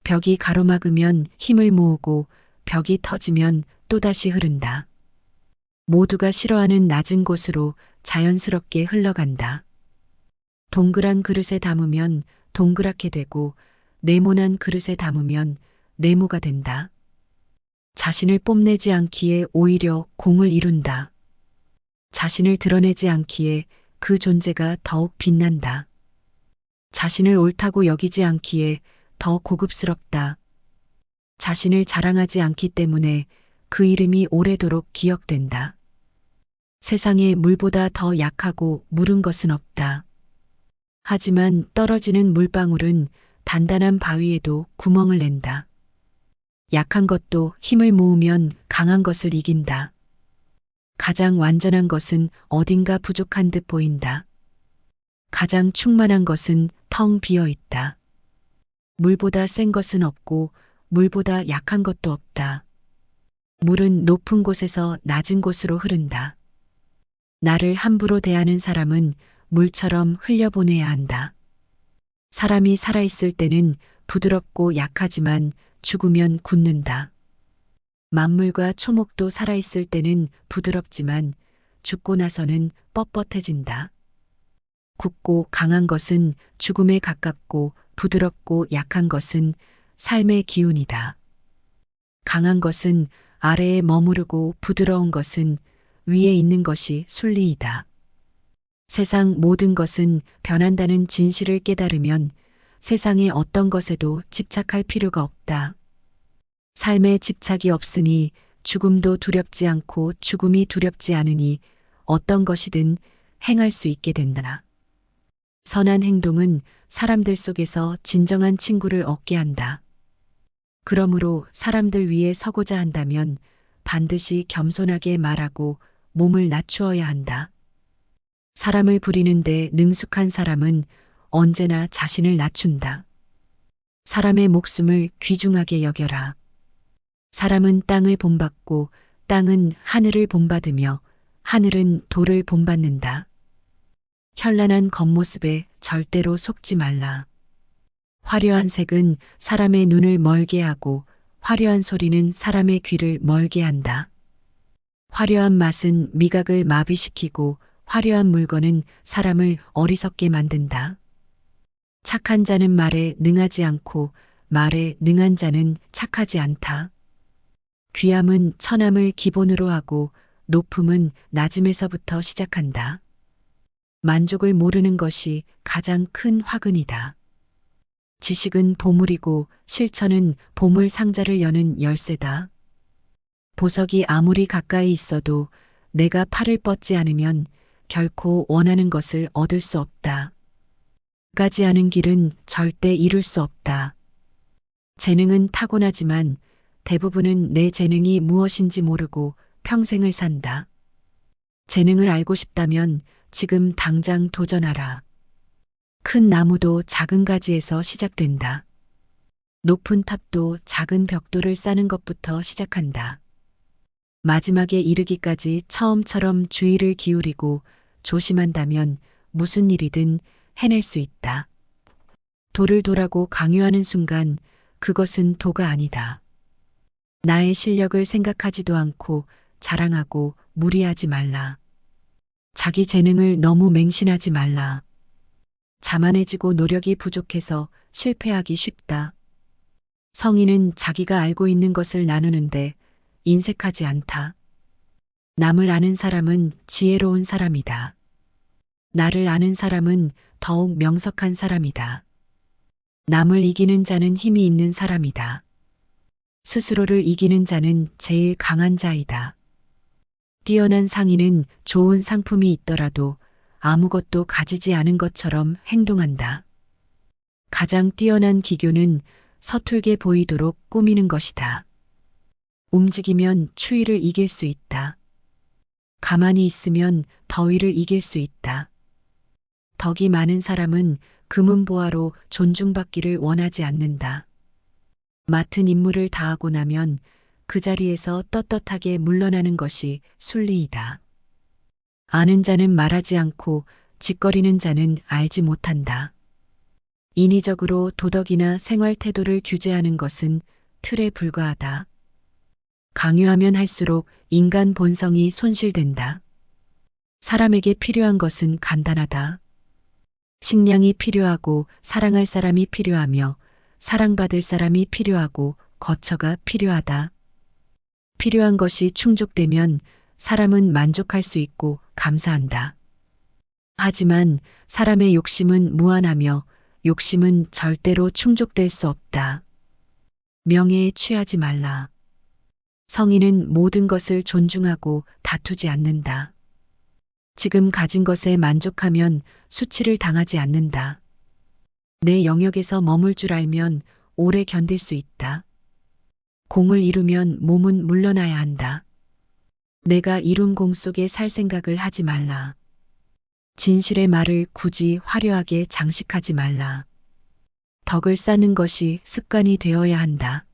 벽이 가로막으면 힘을 모으고 벽이 터지면 또다시 흐른다. 모두가 싫어하는 낮은 곳으로 자연스럽게 흘러간다. 동그란 그릇에 담으면 동그랗게 되고 네모난 그릇에 담으면 네모가 된다. 자신을 뽐내지 않기에 오히려 공을 이룬다. 자신을 드러내지 않기에 그 존재가 더욱 빛난다. 자신을 옳다고 여기지 않기에 더 고급스럽다. 자신을 자랑하지 않기 때문에 그 이름이 오래도록 기억된다. 세상에 물보다 더 약하고 무른 것은 없다. 하지만 떨어지는 물방울은 단단한 바위에도 구멍을 낸다. 약한 것도 힘을 모으면 강한 것을 이긴다. 가장 완전한 것은 어딘가 부족한 듯 보인다. 가장 충만한 것은 텅 비어 있다. 물보다 센 것은 없고 물보다 약한 것도 없다. 물은 높은 곳에서 낮은 곳으로 흐른다. 나를 함부로 대하는 사람은 물처럼 흘려보내야 한다. 사람이 살아있을 때는 부드럽고 약하지만 죽으면 굳는다. 만물과 초목도 살아있을 때는 부드럽지만 죽고 나서는 뻣뻣해진다. 굳고 강한 것은 죽음에 가깝고 부드럽고 약한 것은 삶의 기운이다. 강한 것은 아래에 머무르고 부드러운 것은 위에 있는 것이 순리이다. 세상 모든 것은 변한다는 진실을 깨달으면 세상의 어떤 것에도 집착할 필요가 없다. 삶에 집착이 없으니 죽음도 두렵지 않고 죽음이 두렵지 않으니 어떤 것이든 행할 수 있게 된다. 선한 행동은 사람들 속에서 진정한 친구를 얻게 한다. 그러므로 사람들 위에 서고자 한다면 반드시 겸손하게 말하고 몸을 낮추어야 한다. 사람을 부리는데 능숙한 사람은 언제나 자신을 낮춘다. 사람의 목숨을 귀중하게 여겨라. 사람은 땅을 본받고 땅은 하늘을 본받으며 하늘은 돌을 본받는다. 현란한 겉모습에 절대로 속지 말라. 화려한 색은 사람의 눈을 멀게 하고 화려한 소리는 사람의 귀를 멀게 한다. 화려한 맛은 미각을 마비시키고 화려한 물건은 사람을 어리석게 만든다. 착한 자는 말에 능하지 않고 말에 능한 자는 착하지 않다. 귀함은 천함을 기본으로 하고 높음은 낮음에서부터 시작한다. 만족을 모르는 것이 가장 큰 화근이다. 지식은 보물이고 실천은 보물 상자를 여는 열쇠다. 보석이 아무리 가까이 있어도 내가 팔을 뻗지 않으면 결코 원하는 것을 얻을 수 없다. 가지 않은 길은 절대 이룰 수 없다. 재능은 타고나지만 대부분은 내 재능이 무엇인지 모르고 평생을 산다. 재능을 알고 싶다면 지금 당장 도전하라. 큰 나무도 작은 가지에서 시작된다. 높은 탑도 작은 벽돌을 쌓는 것부터 시작한다. 마지막에 이르기까지 처음처럼 주의를 기울이고 조심한다면 무슨 일이든 해낼 수 있다. 도를 도라고 강요하는 순간 그것은 도가 아니다. 나의 실력을 생각하지도 않고 자랑하고 무리하지 말라. 자기 재능을 너무 맹신하지 말라. 자만해지고 노력이 부족해서 실패하기 쉽다. 성인은 자기가 알고 있는 것을 나누는데 인색하지 않다. 남을 아는 사람은 지혜로운 사람이다. 나를 아는 사람은 더욱 명석한 사람이다. 남을 이기는 자는 힘이 있는 사람이다. 스스로를 이기는 자는 제일 강한 자이다. 뛰어난 상인은 좋은 상품이 있더라도 아무것도 가지지 않은 것처럼 행동한다. 가장 뛰어난 기교는 서툴게 보이도록 꾸미는 것이다. 움직이면 추위를 이길 수 있다. 가만히 있으면 더위를 이길 수 있다. 덕이 많은 사람은 금은보화로 존중받기를 원하지 않는다. 맡은 임무를 다하고 나면 그 자리에서 떳떳하게 물러나는 것이 순리이다. 아는 자는 말하지 않고 짓거리는 자는 알지 못한다. 인위적으로 도덕이나 생활 태도를 규제하는 것은 틀에 불과하다. 강요하면 할수록 인간 본성이 손실된다. 사람에게 필요한 것은 간단하다. 식량이 필요하고 사랑할 사람이 필요하며 사랑받을 사람이 필요하고 거처가 필요하다. 필요한 것이 충족되면 사람은 만족할 수 있고 감사한다. 하지만 사람의 욕심은 무한하며 욕심은 절대로 충족될 수 없다. 명예에 취하지 말라. 성인은 모든 것을 존중하고 다투지 않는다. 지금 가진 것에 만족하면 수치를 당하지 않는다. 내 영역에서 머물 줄 알면 오래 견딜 수 있다. 공을 이루면 몸은 물러나야 한다. 내가 이룬 공 속에 살 생각을 하지 말라. 진실의 말을 굳이 화려하게 장식하지 말라. 덕을 쌓는 것이 습관이 되어야 한다.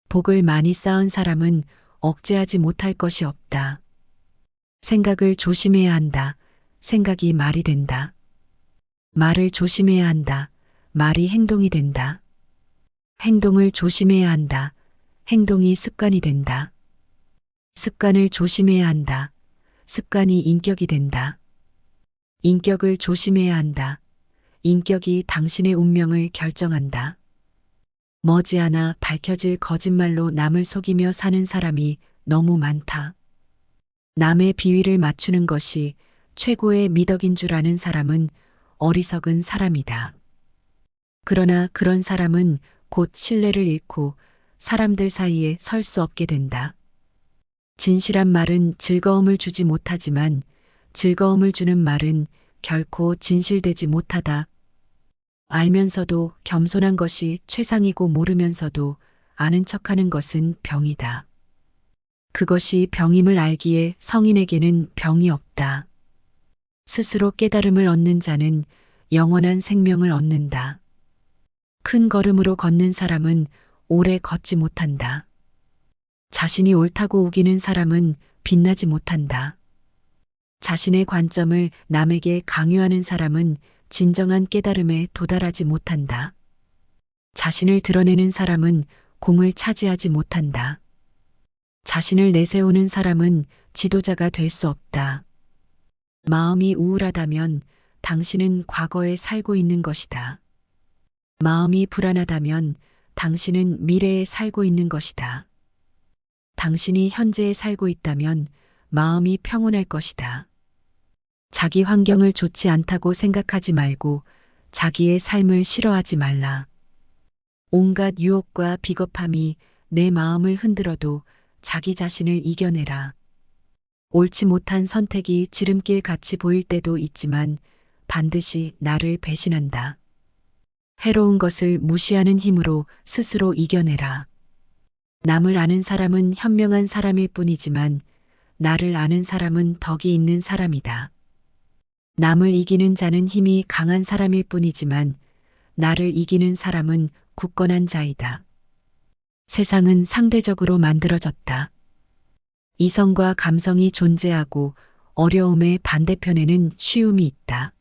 복을 많이 쌓은 사람은 억제하지 못할 것이 없다. 생각을 조심해야 한다. 생각이 말이 된다. 말을 조심해야 한다. 말이 행동이 된다. 행동을 조심해야 한다. 행동이 습관이 된다. 습관을 조심해야 한다. 습관이 인격이 된다. 인격을 조심해야 한다. 인격이 당신의 운명을 결정한다. 머지않아 밝혀질 거짓말로 남을 속이며 사는 사람이 너무 많다. 남의 비위를 맞추는 것이 최고의 미덕인 줄 아는 사람은 어리석은 사람이다. 그러나 그런 사람은 곧 신뢰를 잃고 사람들 사이에 설 수 없게 된다. 진실한 말은 즐거움을 주지 못하지만 즐거움을 주는 말은 결코 진실되지 못하다. 알면서도 겸손한 것이 최상이고 모르면서도 아는 척하는 것은 병이다. 그것이 병임을 알기에 성인에게는 병이 없다. 스스로 깨달음을 얻는 자는 영원한 생명을 얻는다. 큰 걸음으로 걷는 사람은 오래 걷지 못한다. 자신이 옳다고 우기는 사람은 빛나지 못한다. 자신의 관점을 남에게 강요하는 사람은 진정한 깨달음에 도달하지 못한다. 자신을 드러내는 사람은 공을 차지하지 못한다. 자신을 내세우는 사람은 지도자가 될 수 없다. 마음이 우울하다면 당신은 과거에 살고 있는 것이다. 마음이 불안하다면 당신은 미래에 살고 있는 것이다. 당신이 현재에 살고 있다면 마음이 평온할 것이다. 자기 환경을 좋지 않다고 생각하지 말고 자기의 삶을 싫어하지 말라. 온갖 유혹과 비겁함이 내 마음을 흔들어도 자기 자신을 이겨내라. 옳지 못한 선택이 지름길 같이 보일 때도 있지만 반드시 나를 배신한다. 해로운 것을 무시하는 힘으로 스스로 이겨내라. 남을 아는 사람은 현명한 사람일 뿐이지만 나를 아는 사람은 덕이 있는 사람이다. 남을 이기는 자는 힘이 강한 사람일 뿐이지만 나를 이기는 사람은 굳건한 자이다. 세상은 상대적으로 만들어졌다. 이성과 감성이 존재하고 어려움의 반대편에는 쉬움이 있다.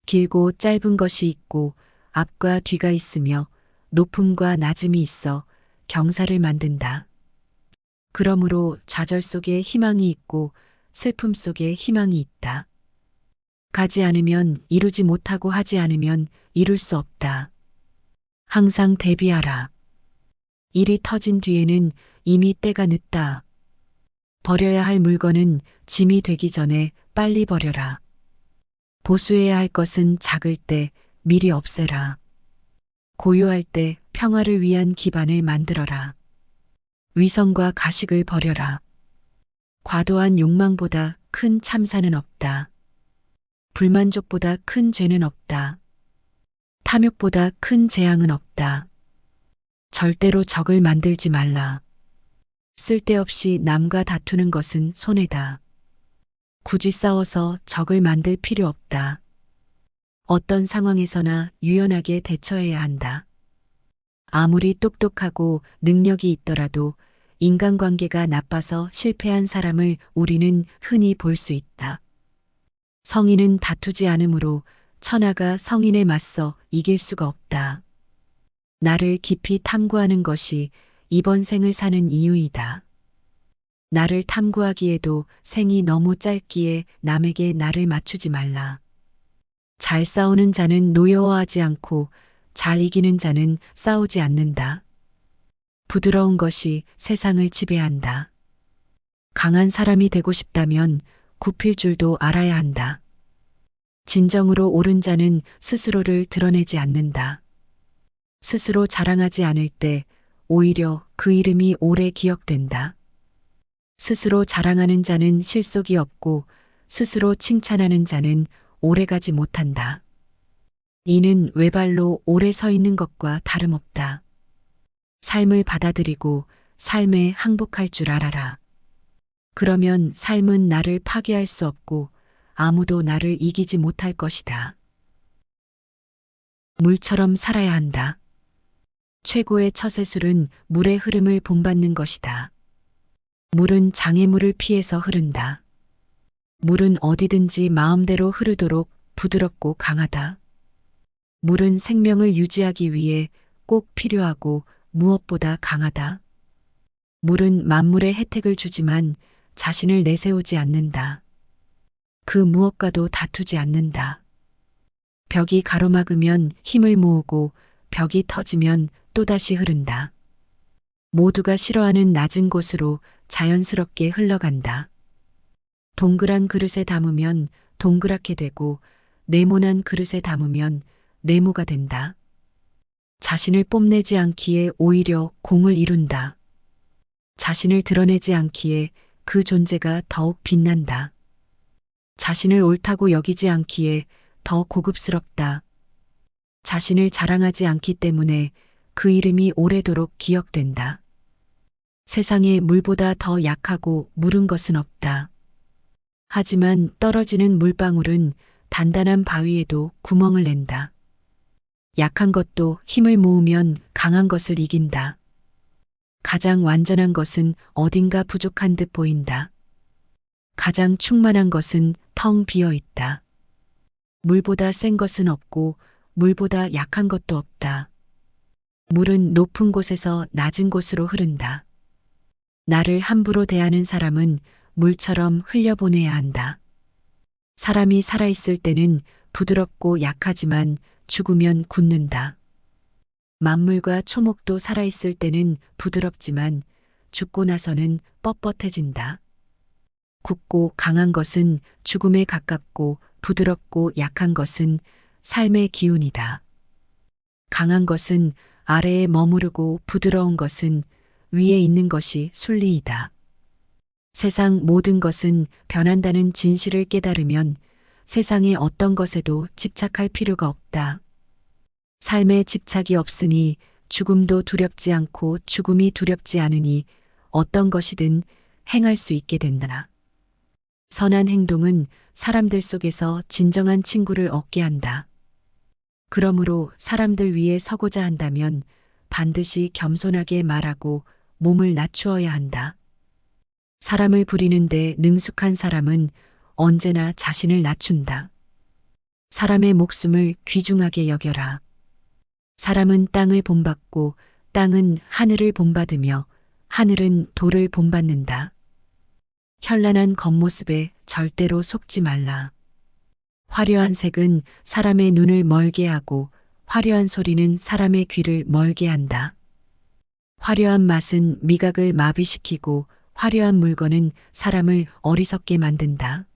길고 짧은 것이 있고 앞과 뒤가 있으며 높음과 낮음이 있어 경사를 만든다. 그러므로 좌절 속에 희망이 있고 슬픔 속에 희망이 있다. 가지 않으면 이루지 못하고 하지 않으면 이룰 수 없다. 항상 대비하라. 일이 터진 뒤에는 이미 때가 늦다. 버려야 할 물건은 짐이 되기 전에 빨리 버려라. 보수해야 할 것은 작을 때 미리 없애라. 고요할 때 평화를 위한 기반을 만들어라. 위선과 가식을 버려라. 과도한 욕망보다 큰 참사는 없다. 불만족보다 큰 죄는 없다. 탐욕보다 큰 재앙은 없다. 절대로 적을 만들지 말라. 쓸데없이 남과 다투는 것은 손해다. 굳이 싸워서 적을 만들 필요 없다. 어떤 상황에서나 유연하게 대처해야 한다. 아무리 똑똑하고 능력이 있더라도 인간관계가 나빠서 실패한 사람을 우리는 흔히 볼 수 있다. 성인은 다투지 않으므로 천하가 성인에 맞서 이길 수가 없다. 나를 깊이 탐구하는 것이 이번 생을 사는 이유이다. 나를 탐구하기에도 생이 너무 짧기에 남에게 나를 맞추지 말라. 잘 싸우는 자는 노여워하지 않고 잘 이기는 자는 싸우지 않는다. 부드러운 것이 세상을 지배한다. 강한 사람이 되고 싶다면 굽힐 줄도 알아야 한다. 진정으로 옳은 자는 스스로를 드러내지 않는다. 스스로 자랑하지 않을 때 오히려 그 이름이 오래 기억된다. 스스로 자랑하는 자는 실속이 없고 스스로 칭찬하는 자는 오래가지 못한다. 이는 외발로 오래 서 있는 것과 다름없다. 삶을 받아들이고 삶에 항복할 줄 알아라. 그러면 삶은 나를 파괴할 수 없고 아무도 나를 이기지 못할 것이다. 물처럼 살아야 한다. 최고의 처세술은 물의 흐름을 본받는 것이다. 물은 장애물을 피해서 흐른다. 물은 어디든지 마음대로 흐르도록 부드럽고 강하다. 물은 생명을 유지하기 위해 꼭 필요하고 무엇보다 강하다. 물은 만물에 혜택을 주지만 자신을 내세우지 않는다. 그 무엇과도 다투지 않는다. 벽이 가로막으면 힘을 모으고 벽이 터지면 또다시 흐른다. 모두가 싫어하는 낮은 곳으로 자연스럽게 흘러간다. 동그란 그릇에 담으면 동그랗게 되고 네모난 그릇에 담으면 네모가 된다. 자신을 뽐내지 않기에 오히려 공을 이룬다. 자신을 드러내지 않기에 그 존재가 더욱 빛난다. 자신을 옳다고 여기지 않기에 더 고급스럽다. 자신을 자랑하지 않기 때문에 그 이름이 오래도록 기억된다. 세상에 물보다 더 약하고 무른 것은 없다. 하지만 떨어지는 물방울은 단단한 바위에도 구멍을 낸다. 약한 것도 힘을 모으면 강한 것을 이긴다. 가장 완전한 것은 어딘가 부족한 듯 보인다. 가장 충만한 것은 텅 비어 있다. 물보다 센 것은 없고 물보다 약한 것도 없다. 물은 높은 곳에서 낮은 곳으로 흐른다. 나를 함부로 대하는 사람은 물처럼 흘려보내야 한다. 사람이 살아있을 때는 부드럽고 약하지만 죽으면 굳는다. 만물과 초목도 살아있을 때는 부드럽지만 죽고 나서는 뻣뻣해진다. 굳고 강한 것은 죽음에 가깝고 부드럽고 약한 것은 삶의 기운이다. 강한 것은 아래에 머무르고 부드러운 것은 위에 있는 것이 순리이다. 세상 모든 것은 변한다는 진실을 깨달으면 세상의 어떤 것에도 집착할 필요가 없다. 삶에 집착이 없으니 죽음도 두렵지 않고 죽음이 두렵지 않으니 어떤 것이든 행할 수 있게 된다. 선한 행동은 사람들 속에서 진정한 친구를 얻게 한다. 그러므로 사람들 위에 서고자 한다면 반드시 겸손하게 말하고 몸을 낮추어야 한다. 사람을 부리는데 능숙한 사람은 언제나 자신을 낮춘다. 사람의 목숨을 귀중하게 여겨라. 사람은 땅을 본받고 땅은 하늘을 본받으며 하늘은 돌을 본받는다. 현란한 겉모습에 절대로 속지 말라. 화려한 색은 사람의 눈을 멀게 하고 화려한 소리는 사람의 귀를 멀게 한다. 화려한 맛은 미각을 마비시키고 화려한 물건은 사람을 어리석게 만든다.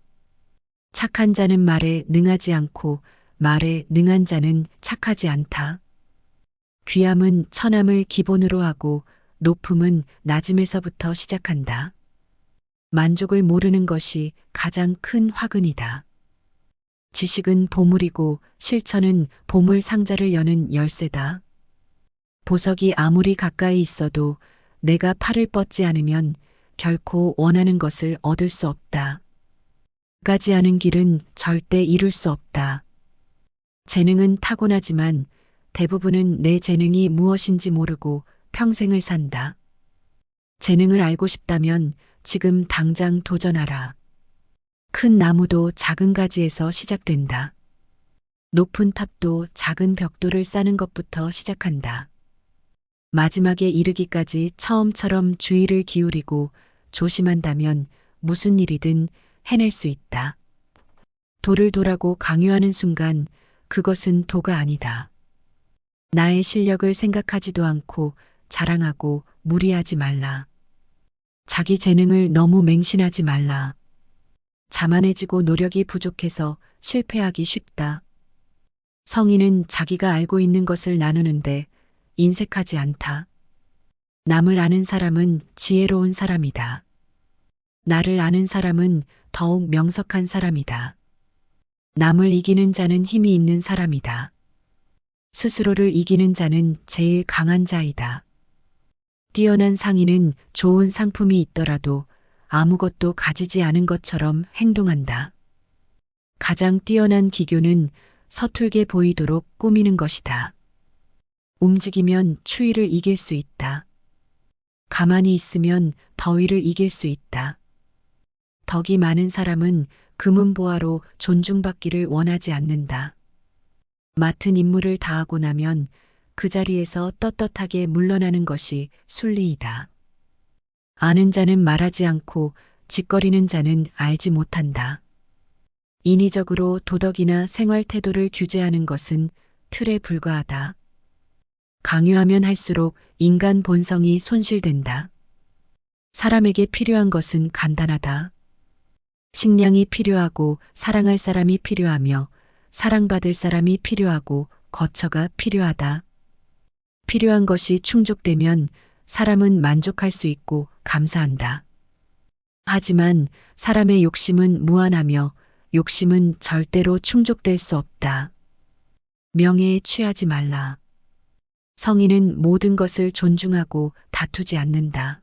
착한 자는 말에 능하지 않고 말에 능한 자는 착하지 않다. 귀함은 천함을 기본으로 하고 높음은 낮음에서부터 시작한다. 만족을 모르는 것이 가장 큰 화근이다. 지식은 보물이고 실천은 보물 상자를 여는 열쇠다. 보석이 아무리 가까이 있어도 내가 팔을 뻗지 않으면 결코 원하는 것을 얻을 수 없다. 가지 않은 길은 절대 이룰 수 없다. 재능은 타고나지만 대부분은 내 재능이 무엇인지 모르고 평생을 산다. 재능을 알고 싶다면 지금 당장 도전하라. 큰 나무도 작은 가지에서 시작된다. 높은 탑도 작은 벽돌을 쌓는 것부터 시작한다. 마지막에 이르기까지 처음처럼 주의를 기울이고 조심한다면 무슨 일이든 해낼 수 있다. 도를 도라고 강요하는 순간 그것은 도가 아니다. 나의 실력을 생각하지도 않고 자랑하고 무리하지 말라. 자기 재능을 너무 맹신하지 말라. 자만해지고 노력이 부족해서 실패하기 쉽다. 성인은 자기가 알고 있는 것을 나누는데 인색하지 않다. 남을 아는 사람은 지혜로운 사람이다. 나를 아는 사람은 더욱 명석한 사람이다. 남을 이기는 자는 힘이 있는 사람이다. 스스로를 이기는 자는 제일 강한 자이다. 뛰어난 상인은 좋은 상품이 있더라도 아무것도 가지지 않은 것처럼 행동한다. 가장 뛰어난 기교는 서툴게 보이도록 꾸미는 것이다. 움직이면 추위를 이길 수 있다. 가만히 있으면 더위를 이길 수 있다. 덕이 많은 사람은 금은보화로 존중받기를 원하지 않는다. 맡은 임무를 다하고 나면 그 자리에서 떳떳하게 물러나는 것이 순리이다. 아는 자는 말하지 않고 짓거리는 자는 알지 못한다. 인위적으로 도덕이나 생활 태도를 규제하는 것은 틀에 불과하다. 강요하면 할수록 인간 본성이 손실된다. 사람에게 필요한 것은 간단하다. 식량이 필요하고 사랑할 사람이 필요하며 사랑받을 사람이 필요하고 거처가 필요하다. 필요한 것이 충족되면 사람은 만족할 수 있고 감사한다. 하지만 사람의 욕심은 무한하며 욕심은 절대로 충족될 수 없다. 명예에 취하지 말라. 성인은 모든 것을 존중하고 다투지 않는다.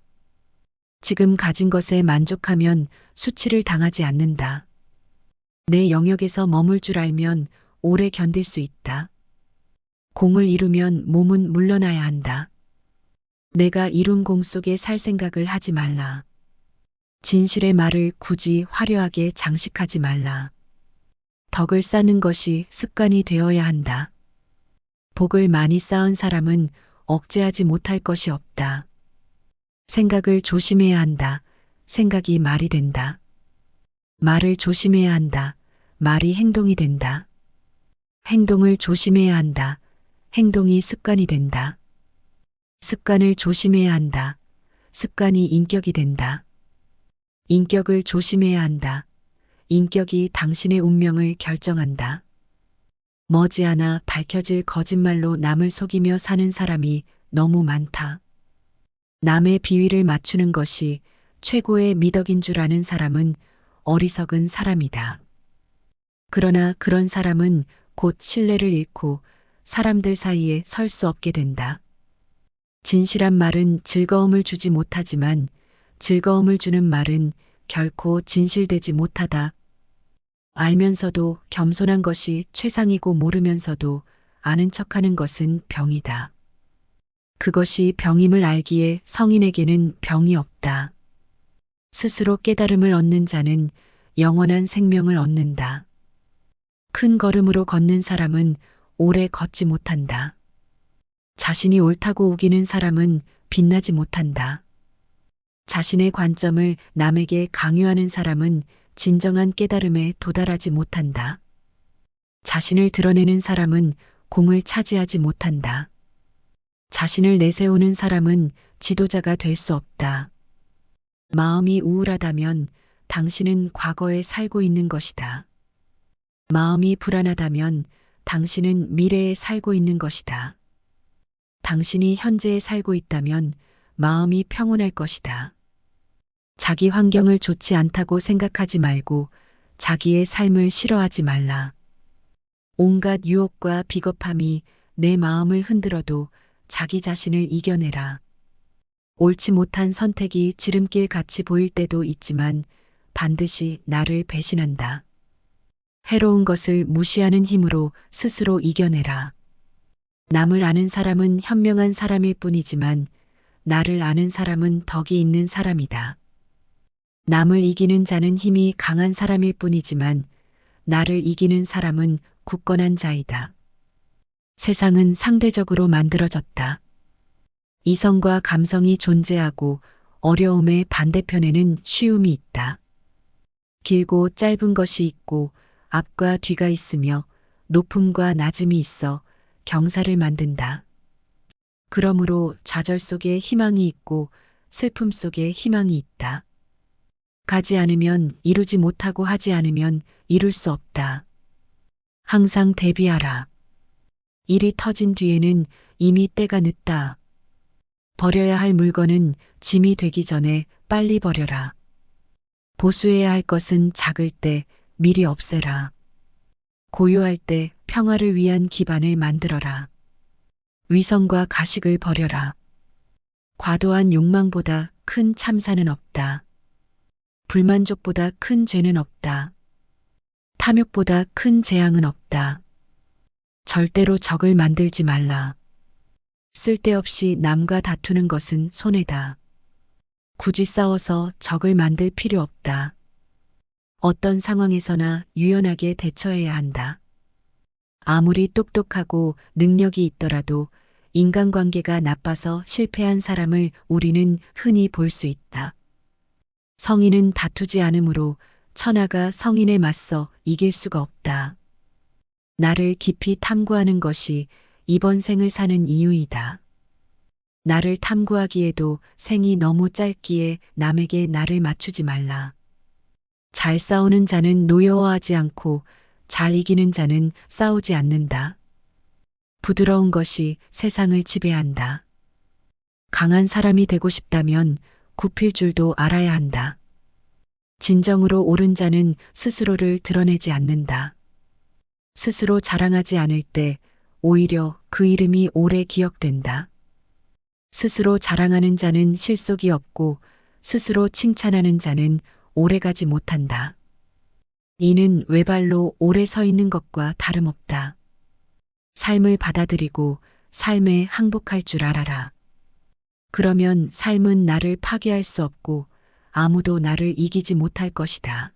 지금 가진 것에 만족하면 수치를 당하지 않는다. 내 영역에서 머물 줄 알면 오래 견딜 수 있다. 공을 이루면 몸은 물러나야 한다. 내가 이룬 공 속에 살 생각을 하지 말라. 진실의 말을 굳이 화려하게 장식하지 말라. 덕을 쌓는 것이 습관이 되어야 한다. 복을 많이 쌓은 사람은 억제하지 못할 것이 없다. 생각을 조심해야 한다. 생각이 말이 된다. 말을 조심해야 한다. 말이 행동이 된다. 행동을 조심해야 한다. 행동이 습관이 된다. 습관을 조심해야 한다. 습관이 인격이 된다. 인격을 조심해야 한다. 인격이 당신의 운명을 결정한다. 머지않아 밝혀질 거짓말로 남을 속이며 사는 사람이 너무 많다. 남의 비위를 맞추는 것이 최고의 미덕인 줄 아는 사람은 어리석은 사람이다. 그러나 그런 사람은 곧 신뢰를 잃고 사람들 사이에 설 수 없게 된다. 진실한 말은 즐거움을 주지 못하지만 즐거움을 주는 말은 결코 진실되지 못하다. 알면서도 겸손한 것이 최상이고 모르면서도 아는 척하는 것은 병이다. 그것이 병임을 알기에 성인에게는 병이 없다. 스스로 깨달음을 얻는 자는 영원한 생명을 얻는다. 큰 걸음으로 걷는 사람은 오래 걷지 못한다. 자신이 옳다고 우기는 사람은 빛나지 못한다. 자신의 관점을 남에게 강요하는 사람은 진정한 깨달음에 도달하지 못한다. 자신을 드러내는 사람은 공을 차지하지 못한다. 자신을 내세우는 사람은 지도자가 될 수 없다. 마음이 우울하다면 당신은 과거에 살고 있는 것이다. 마음이 불안하다면 당신은 미래에 살고 있는 것이다. 당신이 현재에 살고 있다면 마음이 평온할 것이다. 자기 환경을 좋지 않다고 생각하지 말고 자기의 삶을 싫어하지 말라. 온갖 유혹과 비겁함이 내 마음을 흔들어도 자기 자신을 이겨내라. 옳지 못한 선택이 지름길 같이 보일 때도 있지만 반드시 나를 배신한다. 해로운 것을 무시하는 힘으로 스스로 이겨내라. 남을 아는 사람은 현명한 사람일 뿐이지만 나를 아는 사람은 덕이 있는 사람이다. 남을 이기는 자는 힘이 강한 사람일 뿐이지만 나를 이기는 사람은 굳건한 자이다. 세상은 상대적으로 만들어졌다. 이성과 감성이 존재하고 어려움의 반대편에는 쉬움이 있다. 길고 짧은 것이 있고 앞과 뒤가 있으며 높음과 낮음이 있어 경사를 만든다. 그러므로 좌절 속에 희망이 있고 슬픔 속에 희망이 있다. 가지 않으면 이루지 못하고 하지 않으면 이룰 수 없다. 항상 대비하라. 일이 터진 뒤에는 이미 때가 늦다. 버려야 할 물건은 짐이 되기 전에 빨리 버려라. 보수해야 할 것은 작을 때 미리 없애라. 고요할 때 평화를 위한 기반을 만들어라. 위선과 가식을 버려라. 과도한 욕망보다 큰 참사는 없다. 불만족보다 큰 죄는 없다. 탐욕보다 큰 재앙은 없다. 절대로 적을 만들지 말라. 쓸데없이 남과 다투는 것은 손해다. 굳이 싸워서 적을 만들 필요 없다. 어떤 상황에서나 유연하게 대처해야 한다. 아무리 똑똑하고 능력이 있더라도 인간관계가 나빠서 실패한 사람을 우리는 흔히 볼 수 있다. 성인은 다투지 않으므로 천하가 성인에 맞서 이길 수가 없다. 나를 깊이 탐구하는 것이 이번 생을 사는 이유이다. 나를 탐구하기에도 생이 너무 짧기에 남에게 나를 맞추지 말라. 잘 싸우는 자는 노여워하지 않고 잘 이기는 자는 싸우지 않는다. 부드러운 것이 세상을 지배한다. 강한 사람이 되고 싶다면 굽힐 줄도 알아야 한다. 진정으로 옳은 자는 스스로를 드러내지 않는다. 스스로 자랑하지 않을 때 오히려 그 이름이 오래 기억된다. 스스로 자랑하는 자는 실속이 없고 스스로 칭찬하는 자는 오래가지 못한다. 이는 외발로 오래 서 있는 것과 다름없다. 삶을 받아들이고 삶에 항복할 줄 알아라. 그러면 삶은 나를 파괴할 수 없고 아무도 나를 이기지 못할 것이다.